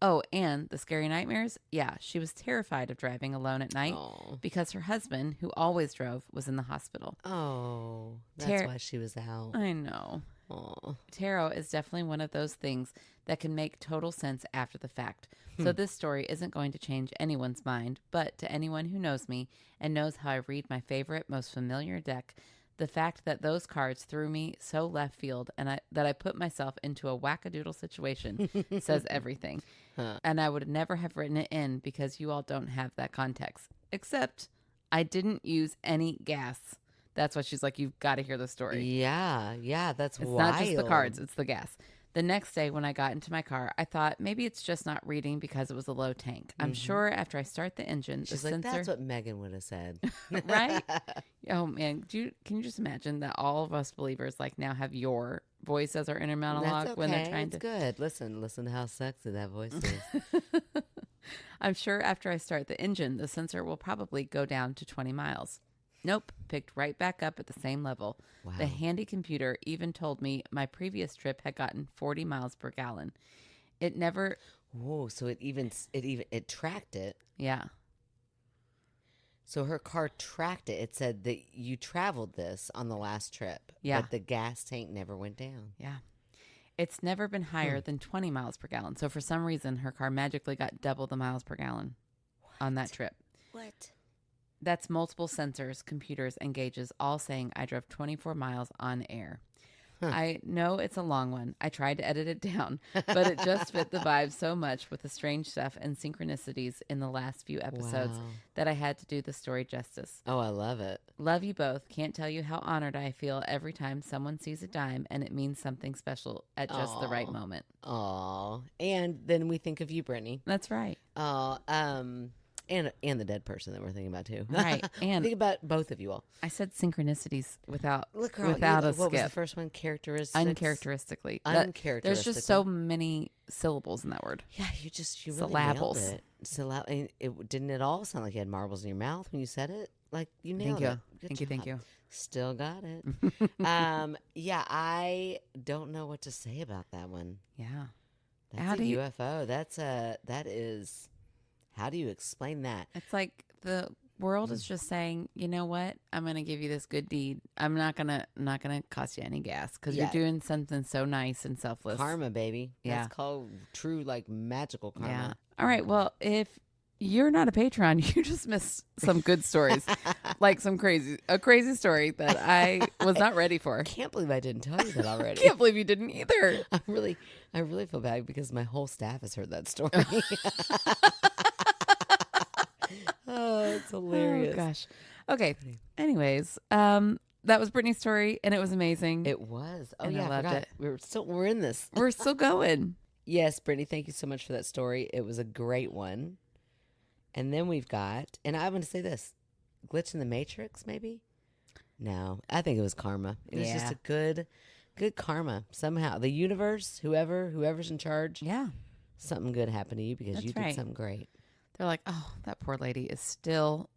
S2: Oh, and the scary nightmares? Yeah, she was terrified of driving alone at night because her husband, who always drove, was in the hospital.
S3: Oh, that's why she was out.
S2: I know.
S3: Oh.
S2: Tarot is definitely one of those things that can make total sense after the fact. So this story isn't going to change anyone's mind, but to anyone who knows me and knows how I read my favorite, most familiar deck, the fact that those cards threw me so left field and that I put myself into a wackadoodle situation says everything. And I would never have written it in because you all don't have that context. Except I didn't use any gas. That's why she's like, you've got to hear the story.
S3: Yeah, that's
S2: It's
S3: wild.
S2: not just the cards, it's the gas. The next day when I got into my car, I thought maybe it's just not reading because it was a low tank. I'm sure after I start the engine,
S3: She's
S2: the
S3: like,
S2: sensor...
S3: that's what Megan would have said.
S2: Right? Oh, man. Can you just imagine that all of us believers like now have your voice as our inner monologue
S3: That's okay.
S2: when they're trying
S3: It's
S2: to...
S3: good. Listen to how sexy that voice is.
S2: I'm sure after I start the engine, the sensor will probably go down to 20 miles. Nope, picked right back up at the same level.
S3: Wow.
S2: The handy computer even told me my previous trip had gotten 40 miles per gallon. It never...
S3: Whoa, so it tracked it.
S2: Yeah.
S3: So her car tracked it. It said that you traveled this on the last trip.
S2: Yeah.
S3: But the gas tank never went down.
S2: Yeah. It's never been higher than 20 miles per gallon. So for some reason, her car magically got double the miles per gallon on that trip.
S3: What?
S2: That's multiple sensors, computers, and gauges all saying I drove 24 miles on air. I know it's a long one. I tried to edit it down, but it just fit the vibe so much with the strange stuff and synchronicities in the last few episodes
S3: Wow.
S2: that I had to do the story justice.
S3: Oh, I love it.
S2: Love you both. Can't tell you how honored I feel every time someone sees a dime and it means something special at just the right
S3: Aw.
S2: moment.
S3: Aw. And then we think of you, Brittany.
S2: That's right.
S3: And the dead person that we're thinking about too.
S2: Right. And
S3: think about both of you all.
S2: I said synchronicities without
S3: Look, girl,
S2: without a
S3: what was the
S2: skip.
S3: first one? Characteristics.
S2: Uncharacteristically.
S3: Uncharacteristically.
S2: There's just so many syllables in that word.
S3: Yeah, you really
S2: Syllables.
S3: nailed it. And it didn't at all sound like you had marbles in your mouth when you said it. Like you nailed
S2: Thank you.
S3: it. Good
S2: Thank you.
S3: job. Still got it. Yeah, I don't know what to say about that one.
S2: Yeah.
S3: That's
S2: How
S3: a
S2: do you-
S3: UFO. That is. How do you explain that?
S2: It's like the world is just saying, you know what? I'm going to give you this good deed. I'm not gonna cost you any gas because
S3: Yeah.
S2: you're doing something so nice and selfless.
S3: Karma, baby.
S2: Yeah.
S3: That's called true, like magical karma.
S2: Yeah. All right. Well, if you're not a patron, you just missed some good stories, like a crazy story that I was not ready for.
S3: I can't believe I didn't tell you that already.
S2: Can't believe you didn't either.
S3: I really feel bad because my whole staff has heard that story. Oh, it's hilarious.
S2: Oh gosh. Okay. Anyways, that was Brittany's story, and it was amazing.
S3: It was. Oh
S2: And I
S3: yeah, I
S2: loved
S3: forgot.
S2: it.
S3: We're in this.
S2: We're still going.
S3: Yes, Brittany, thank you so much for that story. It was a great one. And then we've got, and I want to say this, glitch in the Matrix, maybe? No, I think it was karma. It was just
S2: Yeah.
S3: a good karma. Somehow, the universe, whoever's in charge,
S2: Yeah.
S3: something good happened to you because
S2: That's
S3: you did
S2: right.
S3: something great.
S2: They're like, oh, that poor lady is still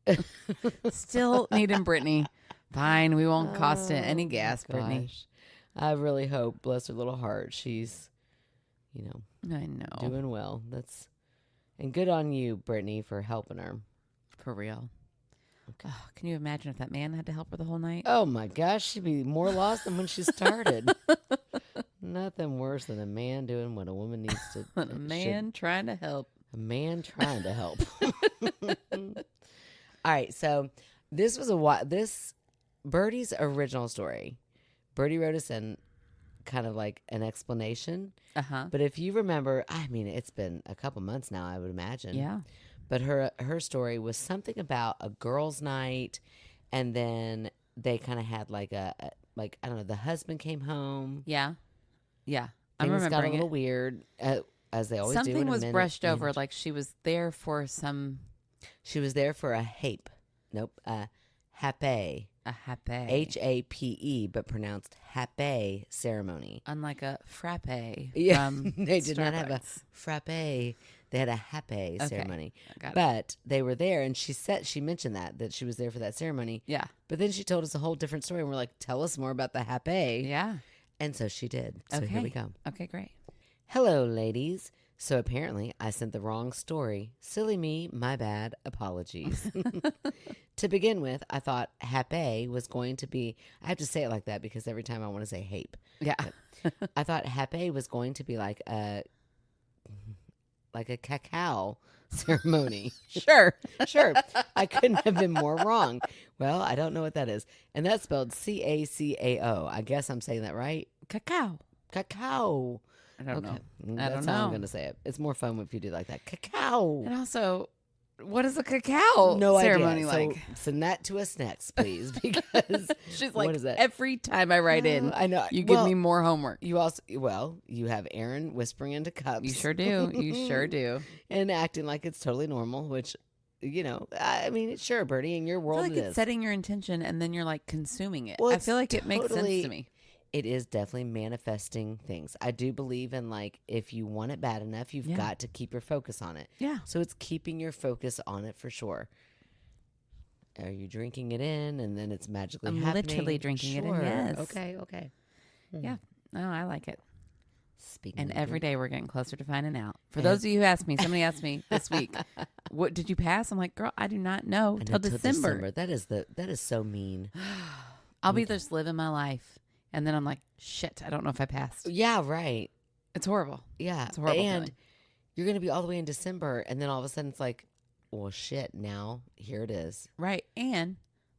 S2: needing Brittany. Fine, we won't cost it any gas, Brittany.
S3: Gosh. I really hope, bless her little heart, she's,
S2: I know.
S3: doing well. And good on you, Brittany, for helping her.
S2: For real.
S3: Okay.
S2: Oh, can you imagine if that man had to help her the whole night?
S3: Oh my gosh, she'd be more lost than when she started. Nothing worse than a man doing what a woman needs to.
S2: A man trying to help.
S3: A man trying to help. All right, so this was this Birdie's original story. Birdie wrote us in kind of like an explanation.
S2: Uh-huh.
S3: But if you remember, I mean, it's been a couple months now, I would imagine.
S2: Yeah.
S3: But her story was something about a girls' night, and then they kind of had like I don't know, the husband came home.
S2: Yeah. Yeah. I'm
S3: Things got a
S2: remembering
S3: little
S2: it.
S3: weird, as they always do.
S2: Something
S3: in a
S2: was
S3: minute-
S2: brushed over,
S3: minute.
S2: like she was there for some
S3: She was there for a Hape. Nope. Hape.
S2: a hape.
S3: Hape, but pronounced Hape ceremony.
S2: Unlike a frappe.
S3: Yeah,
S2: From
S3: they did not have a
S2: Starbucks.
S3: frappe. They had a Hape ceremony.
S2: Got it.
S3: But they were there, and she mentioned that she was there for that ceremony.
S2: Yeah.
S3: But then she told us a whole different story, and we're like, tell us more about the Hape.
S2: Yeah.
S3: And so she did. So
S2: Okay.
S3: here we go.
S2: Okay, great.
S3: Hello, ladies. So apparently I sent the wrong story. Silly me, my bad. Apologies. To begin with, I thought Hape was going to be, I have to say it like that because every time I want to say Hape.
S2: Yeah.
S3: I thought Hape was going to be like a cacao ceremony.
S2: Sure.
S3: Sure. I couldn't have been more wrong. Well, I don't know what that is. And that's spelled Cacao. I guess I'm saying that right.
S2: Cacao.
S3: Cacao.
S2: I don't know.
S3: That's
S2: don't
S3: how I'm
S2: know.
S3: going to say it. It's more fun if you do like that. Cacao.
S2: And also, what is a cacao
S3: No
S2: ceremony
S3: idea.
S2: like?
S3: So send that to us next, please, because
S2: She's
S3: what
S2: like,
S3: is that?
S2: every time I write in,
S3: I know.
S2: you give
S3: Well,
S2: me more homework.
S3: You you have Aaron whispering into cups.
S2: You sure do. You sure do.
S3: And acting like it's totally normal, which, I mean, sure, Bertie, in your
S2: I
S3: world
S2: feel like
S3: it
S2: it's
S3: is.
S2: setting your intention and then you're like consuming it.
S3: Well,
S2: I
S3: it's
S2: feel like it makes sense
S3: totally-
S2: to me.
S3: It is definitely manifesting things. I do believe in, like, if you want it bad enough, you've
S2: Yeah.
S3: got to keep your focus on it.
S2: Yeah.
S3: So it's keeping your focus on it for sure. Are you drinking it in and then it's magically
S2: I'm
S3: happening?
S2: literally drinking it in,
S3: Sure.
S2: yes.
S3: Okay.
S2: Yeah. No, I like it.
S3: Speaking
S2: And
S3: of
S2: every
S3: drink-
S2: day we're getting closer to finding out. For
S3: And-
S2: those of you who asked me, somebody asked me this week, what did you pass? I'm like, girl, I do not know
S3: I
S2: till
S3: know, till
S2: December.
S3: That is so mean.
S2: I'll be just living my life. And then I'm like, shit, I don't know if I passed.
S3: Yeah, right.
S2: It's horrible.
S3: Yeah.
S2: It's a horrible
S3: and
S2: feeling.
S3: you're going to be all the way in December, and then all of a sudden it's like, well, shit, now here it is.
S2: Right. And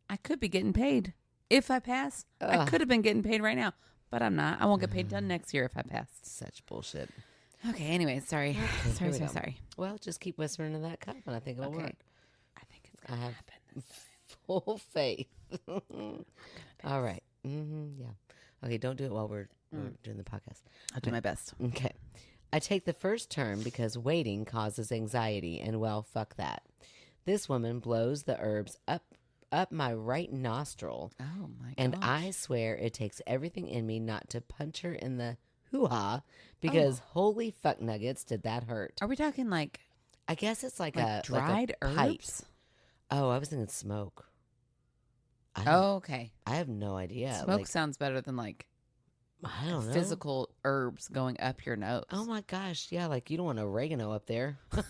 S2: I could be getting paid. If I pass, I
S3: Ugh.
S2: could have been getting paid right now. but I'm not. I won't get paid done next year if I pass.
S3: Such bullshit.
S2: Okay, anyway, sorry.
S3: Okay,
S2: Sorry.
S3: Well, just keep whispering in that cup, and I think it'll work.
S2: I think it's going to happen.
S3: Full faith. All right. Yeah. Okay, don't do it while we're doing the podcast.
S2: I'll do my best.
S3: Okay. I take the first term because waiting causes anxiety, and well, fuck that. This woman blows the herbs up my right nostril.
S2: Oh, my God.
S3: And I swear it takes everything in me not to punch her in the hoo-ha because holy fuck nuggets, did that hurt.
S2: Are we talking like
S3: I guess it's like
S2: dried
S3: like a pipe.
S2: herbs?
S3: Oh, I was thinking smoke.
S2: Okay.
S3: I have no idea.
S2: Smoke sounds better than like
S3: I don't know.
S2: physical herbs going up your nose.
S3: Oh my gosh, yeah, like you don't want oregano up there. I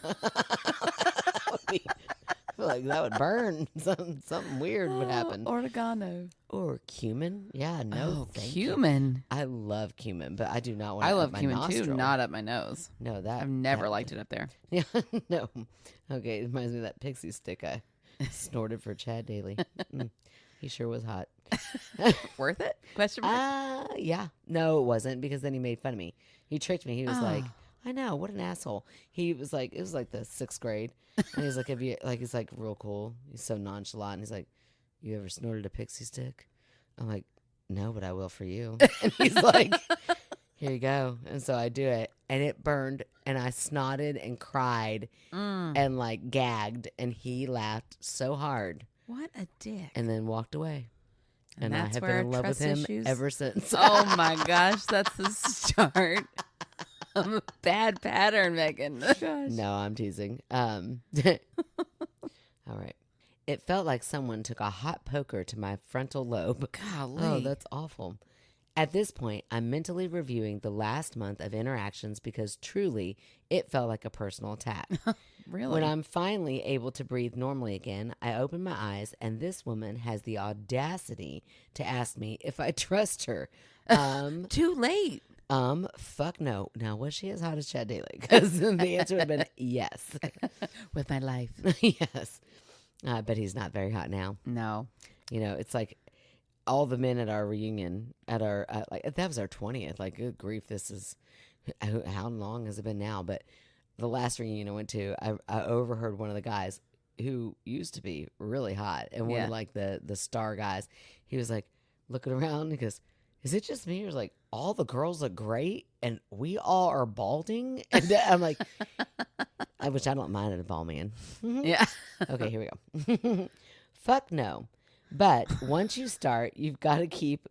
S3: feel like that would burn. Something weird would happen.
S2: Oregano.
S3: Or cumin. Yeah, no. Thank
S2: cumin.
S3: You. I love cumin, but I do not want.
S2: I
S3: it
S2: love
S3: up my
S2: cumin
S3: nostril.
S2: too, not up my nose.
S3: No, that
S2: I've never liked it up there.
S3: Yeah, no. Okay, it reminds me of that pixie stick I snorted for Chad Daly. He sure was hot.
S2: Worth it? Question mark.
S3: Yeah. No, it wasn't because then he made fun of me. He tricked me. He was like, I know, what an asshole. He was like, it was like the 6th grade. And he's like, have you, like, he's like real cool. He's so nonchalant. And he's like, you ever snorted a pixie stick? I'm like, no, but I will for you. And he's like, here you go. And so I do it. And it burned. And I snotted and cried and like gagged. And he laughed so hard.
S2: What a dick.
S3: And then walked away. And I
S2: that's
S3: have
S2: where
S3: been in love with him
S2: issues?
S3: ever since.
S2: Oh my gosh, that's the start of a bad pattern, Megan. Gosh.
S3: No, I'm teasing. All right. It felt like someone took a hot poker to my frontal lobe.
S2: Golly.
S3: Oh, that's awful. At this point, I'm mentally reviewing the last month of interactions because truly it felt like a personal attack.
S2: Really?
S3: When I'm finally able to breathe normally again, I open my eyes and this woman has the audacity to ask me if I trust her.
S2: Too late.
S3: Fuck no. Now, was she as hot as Chad Daly? Because the answer would have been yes.
S2: With my life.
S3: Yes. But he's not very hot now.
S2: No.
S3: You know, it's like all the men at our reunion, like that was our 20th. Like, good grief, this is, how long has it been now? But the last reunion I went to, I overheard one of the guys who used to be really hot and one of like the star guys. He was like looking around. He goes, is it just me? He was like, all the girls look great and we all are balding. And I'm like, which I don't mind a bald man.
S2: Yeah.
S3: Okay, here we go. Fuck no. But once you start, you've got to keep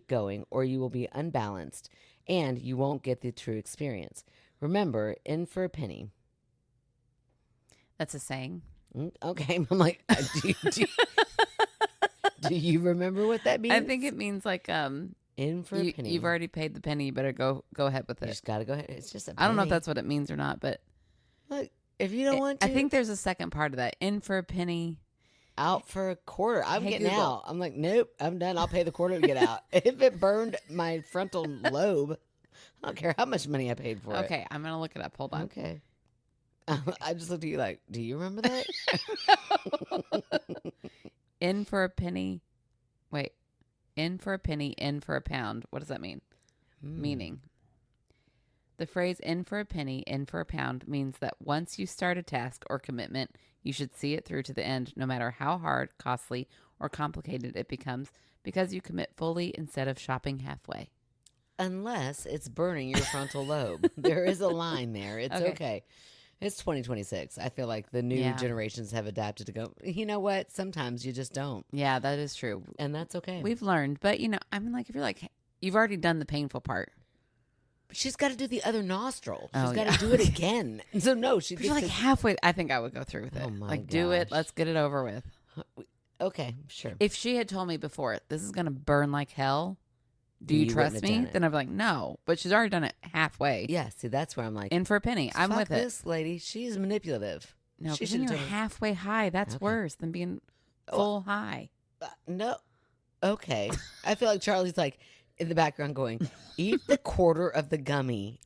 S3: going or you will be unbalanced and you won't get the true experience. Remember, in for a penny.
S2: That's a saying.
S3: Okay. I'm like, do you remember what that means?
S2: I think it means like
S3: in for a penny.
S2: You've already paid the penny. You better go ahead with it.
S3: You just got to go ahead. It's just a penny.
S2: I don't know if that's what it means or not, but
S3: look, if you don't want to.
S2: I think there's a second part of that. In for a penny.
S3: Out for a quarter. I'm getting
S2: Google.
S3: out. I'm like, nope, I'm done. I'll pay the quarter to get out. If it burned my frontal lobe, I don't care how much money I paid for it.
S2: Okay, I'm going to look it up. Hold on.
S3: Okay. I just looked at you like, do you remember that?
S2: In for a penny. Wait. In for a penny, in for a pound. What does that mean? Meaning. The phrase in for a penny, in for a pound means that once you start a task or commitment, you should see it through to the end, no matter how hard, costly, or complicated it becomes, because you commit fully instead of shopping halfway.
S3: Unless it's burning your frontal lobe. There is a line there. It's okay. It's 2026. I feel like the new generations have adapted to go, you know what? Sometimes you just don't.
S2: Yeah, that is true.
S3: And that's okay.
S2: We've learned. But, you know, I mean, like, if you're like, you've already done the painful part.
S3: She's got to do the other nostril. She's got to do it again. So, no, she
S2: You're like halfway. I think I would go through with it.
S3: Oh, my
S2: like, do it. Let's get it over with.
S3: Okay, sure.
S2: If she had told me before, this is going to burn like hell, do you trust me? Then I'd be like, no. But she's already done it halfway.
S3: Yeah, see, that's where I'm like.
S2: In for a penny. I'm with it.
S3: This lady, she's manipulative.
S2: No, because when you're halfway high, that's worse than being full high.
S3: No. Okay. I feel like Charlie's like, in the background going, eat the quarter of the gummy.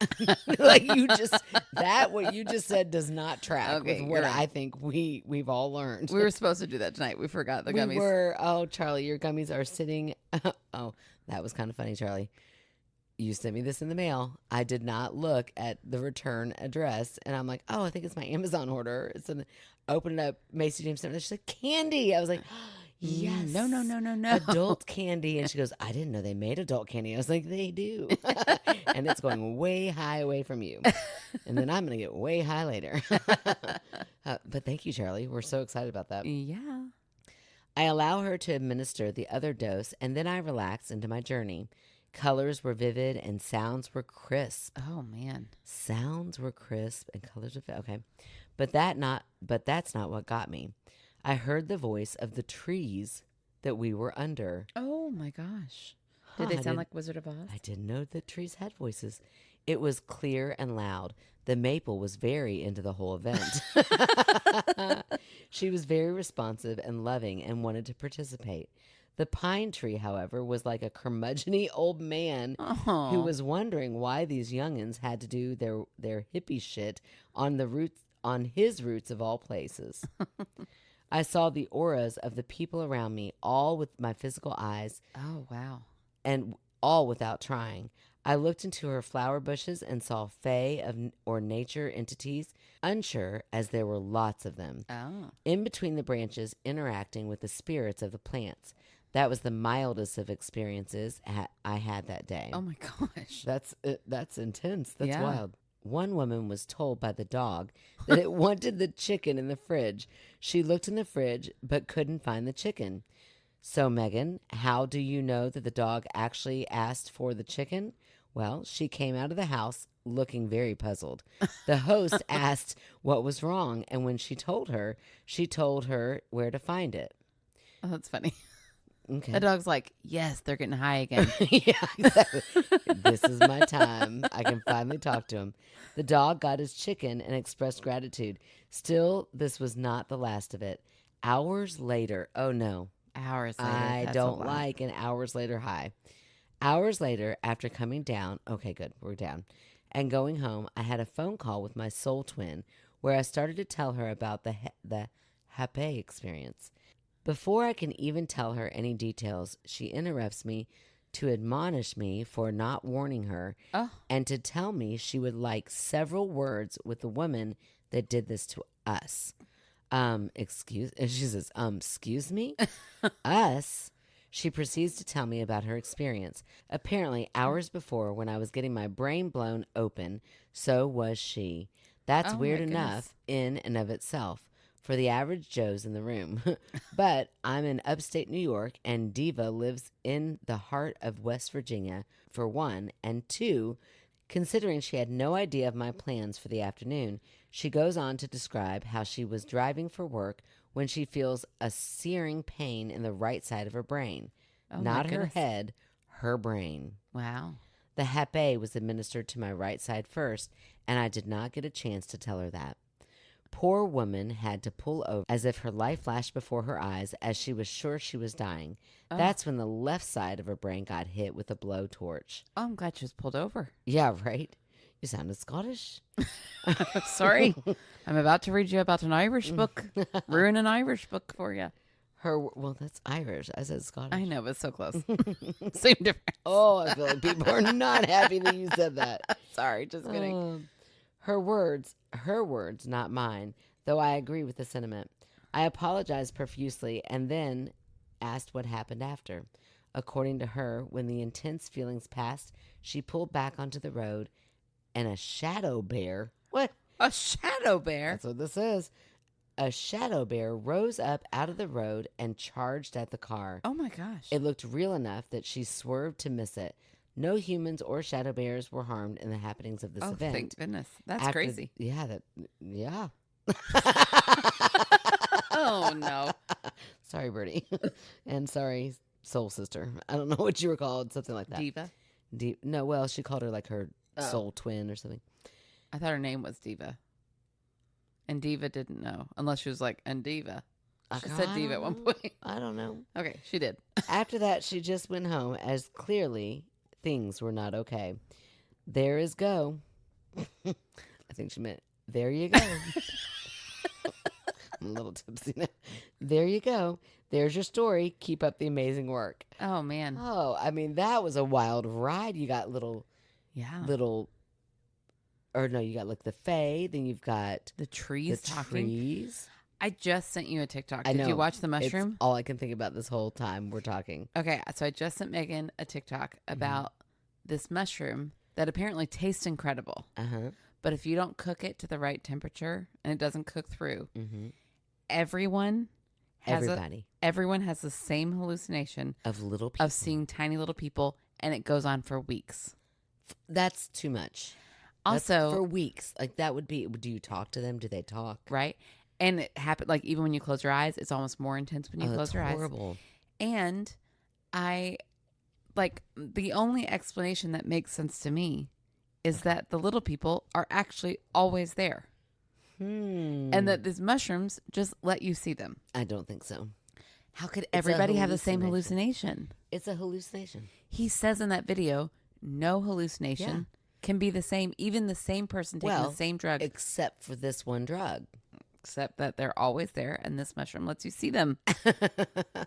S3: Like what you just said does not track with what I think we've all learned.
S2: We were supposed to do that tonight. We forgot the gummies.
S3: Oh, Charlie, your gummies are sitting. Oh, that was kind of funny, Charlie. You sent me this in the mail. I did not look at the return address. And I'm like, oh, I think it's my Amazon order. Open it up, Macy James Center. She's like, candy. I was like, yes.
S2: No.
S3: Adult candy. And she goes, I didn't know they made adult candy. I was like, they do. And it's going way high away from you. And then I'm going to get way high later. But thank you, Charlie. We're so excited about that.
S2: Yeah.
S3: I allow her to administer the other dose, and then I relax into my journey. Colors were vivid and sounds were crisp.
S2: Oh, man.
S3: Sounds were crisp and colors were okay. But that's not what got me. I heard the voice of the trees that we were under.
S2: Oh, my gosh. Did they sound like Wizard of Oz?
S3: I didn't know the trees had voices. It was clear and loud. The maple was very into the whole event. She was very responsive and loving and wanted to participate. The pine tree, however, was like a curmudgeon-y old man who was wondering why these youngins had to do their hippie shit on his roots of all places. I saw the auras of the people around me, all with my physical eyes.
S2: Oh, wow.
S3: And all without trying. I looked into her flower bushes and saw fae or nature entities, unsure as there were lots of them.
S2: Oh. In
S3: between the branches, interacting with the spirits of the plants. That was the mildest of experiences I had that day.
S2: Oh, my gosh.
S3: That's intense. That's wild. One woman was told by the dog that it wanted the chicken in the fridge. She looked in the fridge but couldn't find the chicken. So, Megan, how do you know that the dog actually asked for the chicken? Well, she came out of the house looking very puzzled. The host asked what was wrong, and when she told her where to find it.
S2: Oh, that's funny.
S3: Okay.
S2: The dog's like, yes, they're getting high again.
S3: Yeah, exactly. This is my time. I can finally talk to him. The dog got his chicken and expressed gratitude. Still, this was not the last of it. Hours later, oh no.
S2: Hours later.
S3: I don't like an hours later high. Hours later, after coming down, okay, good, we're down, and going home, I had a phone call with my soul twin where I started to tell her about the Hape experience. Before I can even tell her any details, she interrupts me to admonish me for not warning her and to tell me she would like several words with the woman that did this to us. She says, excuse me? Us? She proceeds to tell me about her experience. Apparently, hours before, when I was getting my brain blown open, so was she. That's weird enough in and of itself for the average Joes in the room. But I'm in upstate New York, and Diva lives in the heart of West Virginia, for one, and two, considering she had no idea of my plans for the afternoon, she goes on to describe how she was driving for work when she feels a searing pain in the right side of her brain. Not her head, her brain.
S2: Wow.
S3: The Hape was administered to my right side first, and I did not get a chance to tell her that. Poor woman had to pull over as if her life flashed before her eyes as she was sure she was dying. That's when the left side of her brain got hit with a blowtorch.
S2: Oh, I'm glad she was pulled over.
S3: Yeah, right? You sounded Scottish.
S2: Sorry. I'm about to read you about an Irish book. Ruin an Irish book for you.
S3: Well, that's Irish. I said Scottish.
S2: I know, but it's so close. Same difference.
S3: Oh, I feel like people are not happy that you said that.
S2: Sorry, just kidding.
S3: Her words, not mine, though I agree with the sentiment. I apologized profusely and then asked what happened after. According to her, when the intense feelings passed, she pulled back onto the road and a shadow bear. What?
S2: A shadow bear?
S3: That's what this is. A shadow bear rose up out of the road and charged at the car.
S2: Oh my gosh.
S3: It looked real enough that she swerved to miss it. No humans or shadow bears were harmed in the happenings of this event.
S2: Thank goodness. That's crazy.
S3: Yeah.
S2: Oh, no.
S3: Sorry, Birdie. And sorry, soul sister. I don't know what you were called. Something like that.
S2: Diva?
S3: No, well, she called her like her soul twin or something.
S2: I thought her name was Diva. And Diva didn't know. Unless she was like, and Diva. She said Diva at one point.
S3: I don't know.
S2: Okay, she did.
S3: After that, she just went home as clearly things were not okay. There is go. I think she meant, there you go. I'm a little tipsy now. There you go. There's your story. Keep up the amazing work.
S2: Oh, man.
S3: Oh, I mean, that was a wild ride. You got little, or no, you got like the fae. Then you've got
S2: the trees talking.
S3: Trees.
S2: I just sent you a TikTok.
S3: I know.
S2: Did you watch the mushroom?
S3: It's all I can think about this whole time we're talking.
S2: Okay, so I just sent Megan a TikTok about this mushroom that apparently tastes incredible.
S3: Uh-huh.
S2: But if you don't cook it to the right temperature and it doesn't cook through, everyone has the same hallucination
S3: of little people.
S2: Of seeing tiny little people, and it goes on for weeks.
S3: That's too much.
S2: Also,
S3: for weeks. Like that would be, do you talk to them? Do they talk?
S2: Right. And it happened, like, even when you close your eyes, it's almost more intense when you close your
S3: horrible.
S2: eyes. And the only explanation that makes sense to me is that the little people are actually always there. And that these mushrooms just let you see them.
S3: I don't think so.
S2: How could everybody have the same hallucination?
S3: It's a hallucination.
S2: He says in that video, no hallucination can be the same, even the same person taking the same drug.
S3: Except for this one drug.
S2: Except that they're always there, and this mushroom lets you see them.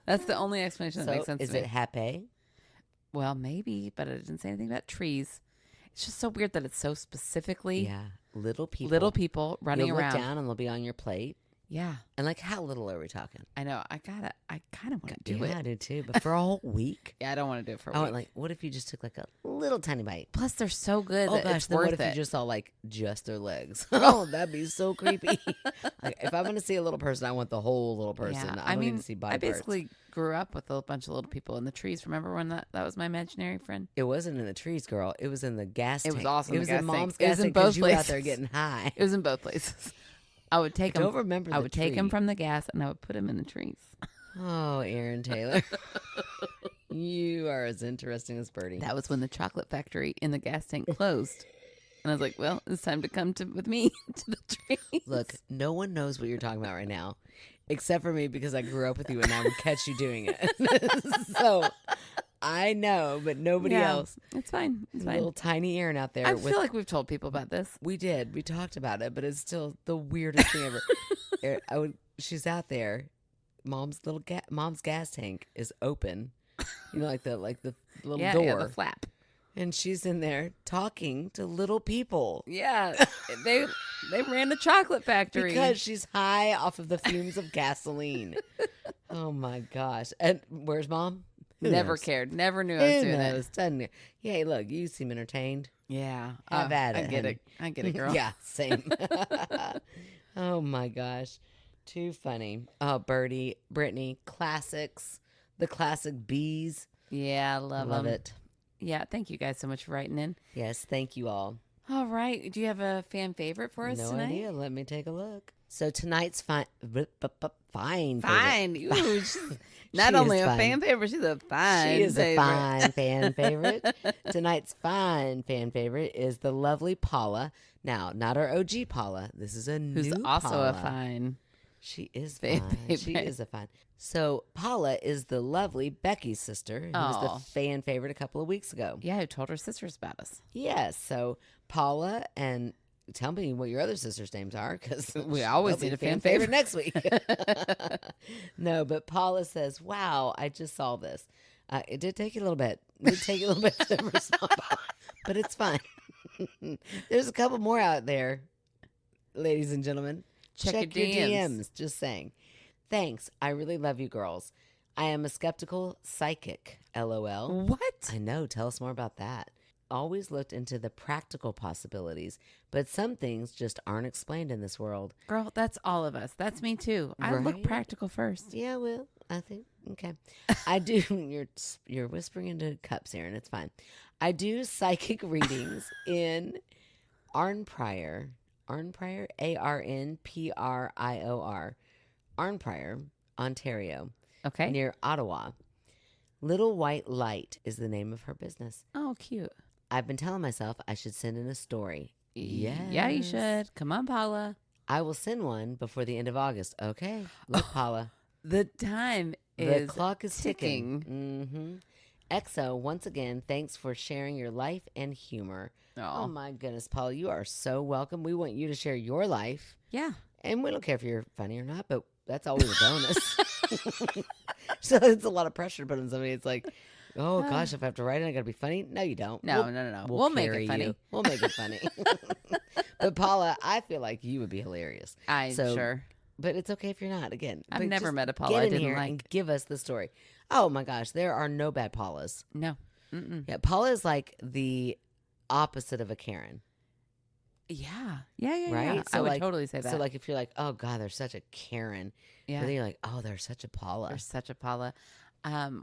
S2: That's the only explanation that makes sense to me.
S3: Is it Hape?
S2: Well, maybe, but it didn't say anything about trees. It's just so weird that it's so specifically
S3: little people.
S2: Little people running
S3: You'll
S2: around.
S3: Look down and they'll be on your plate.
S2: Yeah.
S3: And like, how little are we talking?
S2: I know. I kind of want to do it.
S3: Yeah, I do too. But for a whole week?
S2: Yeah, I don't want to do it for a week.
S3: I went like, what if you just took like a little tiny bite?
S2: Plus, they're so good that it's
S3: then
S2: worth
S3: what if
S2: it.
S3: you just saw like just their legs? Oh, that'd be so creepy. Like, if I'm going to see a little person, I want the whole little person.
S2: Yeah.
S3: I don't need to see body
S2: I basically grew up with a bunch of little people in the trees. Remember when that was my imaginary friend?
S3: It wasn't in the trees, girl. It was in the gas tank.
S2: It was awesome.
S3: It was in Mom's gas tank.
S2: It was in both places.
S3: You were out there getting high.
S2: It was in both places. I would take him.
S3: I don't remember.
S2: I would take him from the gas and I would put him in the trees.
S3: Oh, Aaron Taylor, you are as interesting as Birdie.
S2: That was when the chocolate factory in the gas tank closed, and I was like, "Well, it's time to come with me to the trees."
S3: Look, no one knows what you're talking about right now, except for me because I grew up with you and I would catch you doing it. So I know, but nobody else.
S2: It's fine. It's fine.
S3: Little tiny Aaron out there.
S2: I feel like we've told people about this.
S3: We did. We talked about it, but it's still the weirdest thing ever. She's out there. Mom's gas tank is open. You know, like the little door.
S2: Yeah, the flap.
S3: And she's in there talking to little people.
S2: Yeah, they ran the chocolate factory
S3: because she's high off of the fumes of gasoline. Oh my gosh! And where's Mom?
S2: Never cared. Never knew I was doing
S3: it. Yeah, look, you seem entertained.
S2: Yeah.
S3: Have at it.
S2: I get it. I get it, girl.
S3: Yeah, same. Oh, my gosh. Too funny. Oh, Birdie, Brittany, classics. The classic bees.
S2: Yeah, love them.
S3: Love it.
S2: Yeah, thank you guys so much for writing in.
S3: Yes, thank you all.
S2: All right. Do you have a fan favorite for us tonight?
S3: No idea. Let me take a look. So tonight's fine.
S2: Ooh, not only a fan favorite, she's a fine
S3: She is
S2: favorite.
S3: a fine fan favorite. Tonight's fine fan favorite is the lovely Paula. Now, not our OG Paula. This is a
S2: Who's
S3: new
S2: also
S3: Paula.
S2: a fine.
S3: She is
S2: fan
S3: fine.
S2: favorite.
S3: She is a fine. So Paula is the lovely Becky's sister, who was the fan favorite a couple of weeks ago.
S2: Yeah, who told her sisters about us.
S3: Yes. So Paula, and tell me what your other sisters' names are, because
S2: we always need a fan favorite
S3: next week. No, but Paula says, "Wow, I just saw this. It did take you a little bit. It did take you a little bit to respond, but it's fine. There's a couple more out there, ladies and gentlemen. Check your DMs. Just saying. Thanks. I really love you girls. I am a skeptical psychic. LOL.
S2: What?
S3: I know. Tell us more about that. Always looked into the practical possibilities, but some things just aren't explained in this world.
S2: Girl, that's all of us. That's me too. I look
S3: Right?
S2: practical first.
S3: Yeah, well, I think, okay. I do, you're whispering into cups here, and it's fine. I do psychic readings in Arnprior, Arnprior, Arnprior, Ontario,
S2: Okay.
S3: near Ottawa. Little White Light is the name of her business.
S2: Oh, cute.
S3: I've been telling myself I should send in a story.
S2: Yeah, you should. Come on, Paula.
S3: I will send one before the end of August. Okay. Look, Paula.
S2: The time
S3: The
S2: is
S3: clock is ticking. Mm-hmm. XO, once again, thanks for sharing your life and humor. Oh my goodness, Paula, you are so welcome. We want you to share your life.
S2: Yeah.
S3: And we don't care if you're funny or not, but that's always a bonus. So it's a lot of pressure to put on somebody. It's like, oh gosh, if I have to write it, I got to be funny. No, you don't.
S2: No. We'll make
S3: carry
S2: it funny.
S3: you. We'll make it funny. But Paula, I feel like you would be hilarious.
S2: I'm sure.
S3: But it's okay if you're not. Again,
S2: I've never
S3: just
S2: met a Paula
S3: get
S2: I
S3: in
S2: didn't
S3: here
S2: like.
S3: and give us the story. Oh my gosh, there are no bad Paulas.
S2: No. Mm-mm.
S3: Yeah, Paula is like the opposite of a Karen.
S2: Yeah.
S3: Right?
S2: Yeah.
S3: So
S2: I would
S3: like,
S2: totally say that.
S3: So like if you're like, oh God, they're such a Karen.
S2: Yeah.
S3: But then you're like, oh, they're such a Paula.
S2: There's such a Paula.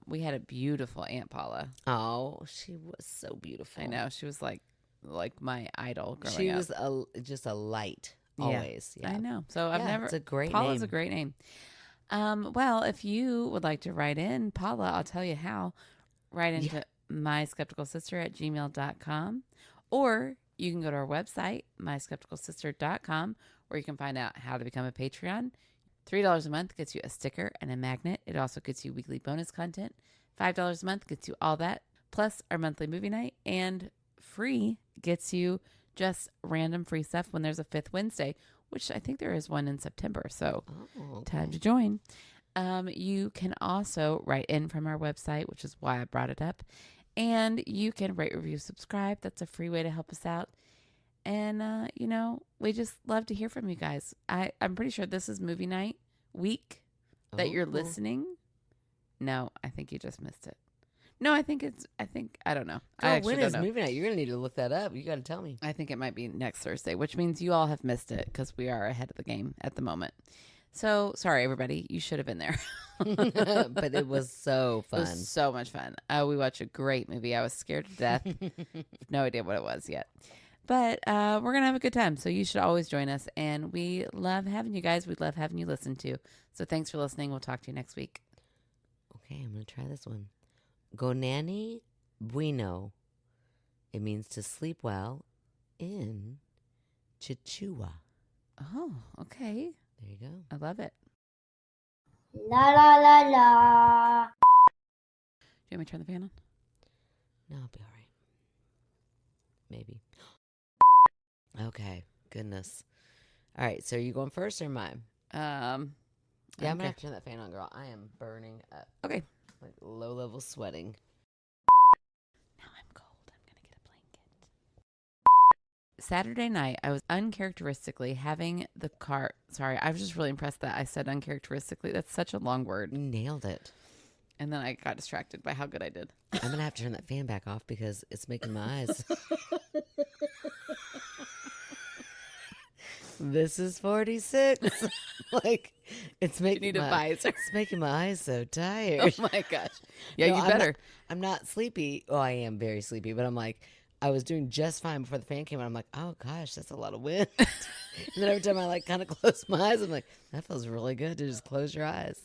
S2: We had a beautiful Aunt Paula.
S3: Oh, she was so beautiful.
S2: I know. She was like my idol growing
S3: She
S2: up.
S3: was just a light always. Yeah.
S2: I know. So I've never.
S3: It's a great
S2: Paula's
S3: name.
S2: a great name. Well, if you would like to write in, Paula, I'll tell you how. Write into myskepticalsister@gmail.com, or you can go to our website, myskepticalsister.com, where you can find out how to become a Patreon. $3 a month gets you a sticker and a magnet. It also gets you weekly bonus content. $5 a month gets you all that, plus our monthly movie night. And free gets you just random free stuff when there's a 5th Wednesday, which I think there is one in September. So time to join. You can also write in from our website, which is why I brought it up. And you can rate, review, subscribe. That's a free way to help us out. And, we just love to hear from you guys. I'm pretty sure this is movie night week that you're listening. No, I think you just missed it. No, I don't know.
S3: Girl, when is movie night? You're going to need to look that up. You got to tell me.
S2: I think it might be next Thursday, which means you all have missed it because we are ahead of the game at the moment. So sorry, everybody. You should have been there.
S3: But it was so fun.
S2: It was so much fun. We watched a great movie. I was scared to death. No idea what it was yet. But we're going to have a good time. So you should always join us. And we love having you guys. We love having you listen to. So thanks for listening. We'll talk to you next week.
S3: Okay, I'm going to try this one. Gonani bueno. It means to sleep well in Chichewa.
S2: Oh, okay.
S3: There you go.
S2: I love it.
S1: La la la la.
S2: Do you want me to turn the fan on?
S3: No, I'll be all right. Maybe. Okay. Goodness. All right. So are you going first or mine?
S2: Yeah,
S3: I'm going to have to turn that fan on, girl. I am burning up.
S2: Okay.
S3: Like low-level sweating.
S2: Now I'm cold. I'm going to get a blanket. Saturday night, I was uncharacteristically having the car. Sorry, I was just really impressed that I said uncharacteristically. That's such a long word.
S3: You nailed it.
S2: And then I got distracted by how good I did.
S3: I'm going to have to turn that fan back off because it's making my eyes. This is 46. Like, it's making
S2: You need a visor.
S3: It's making my eyes so tired.
S2: Oh my gosh. Yeah,
S3: No,
S2: you better.
S3: I'm not sleepy. Oh, I am very sleepy, but I'm like, I was doing just fine before the fan came on. I'm like, oh gosh, that's a lot of wind. And then every time I kind of close my eyes, I'm like, that feels really good to just close your eyes.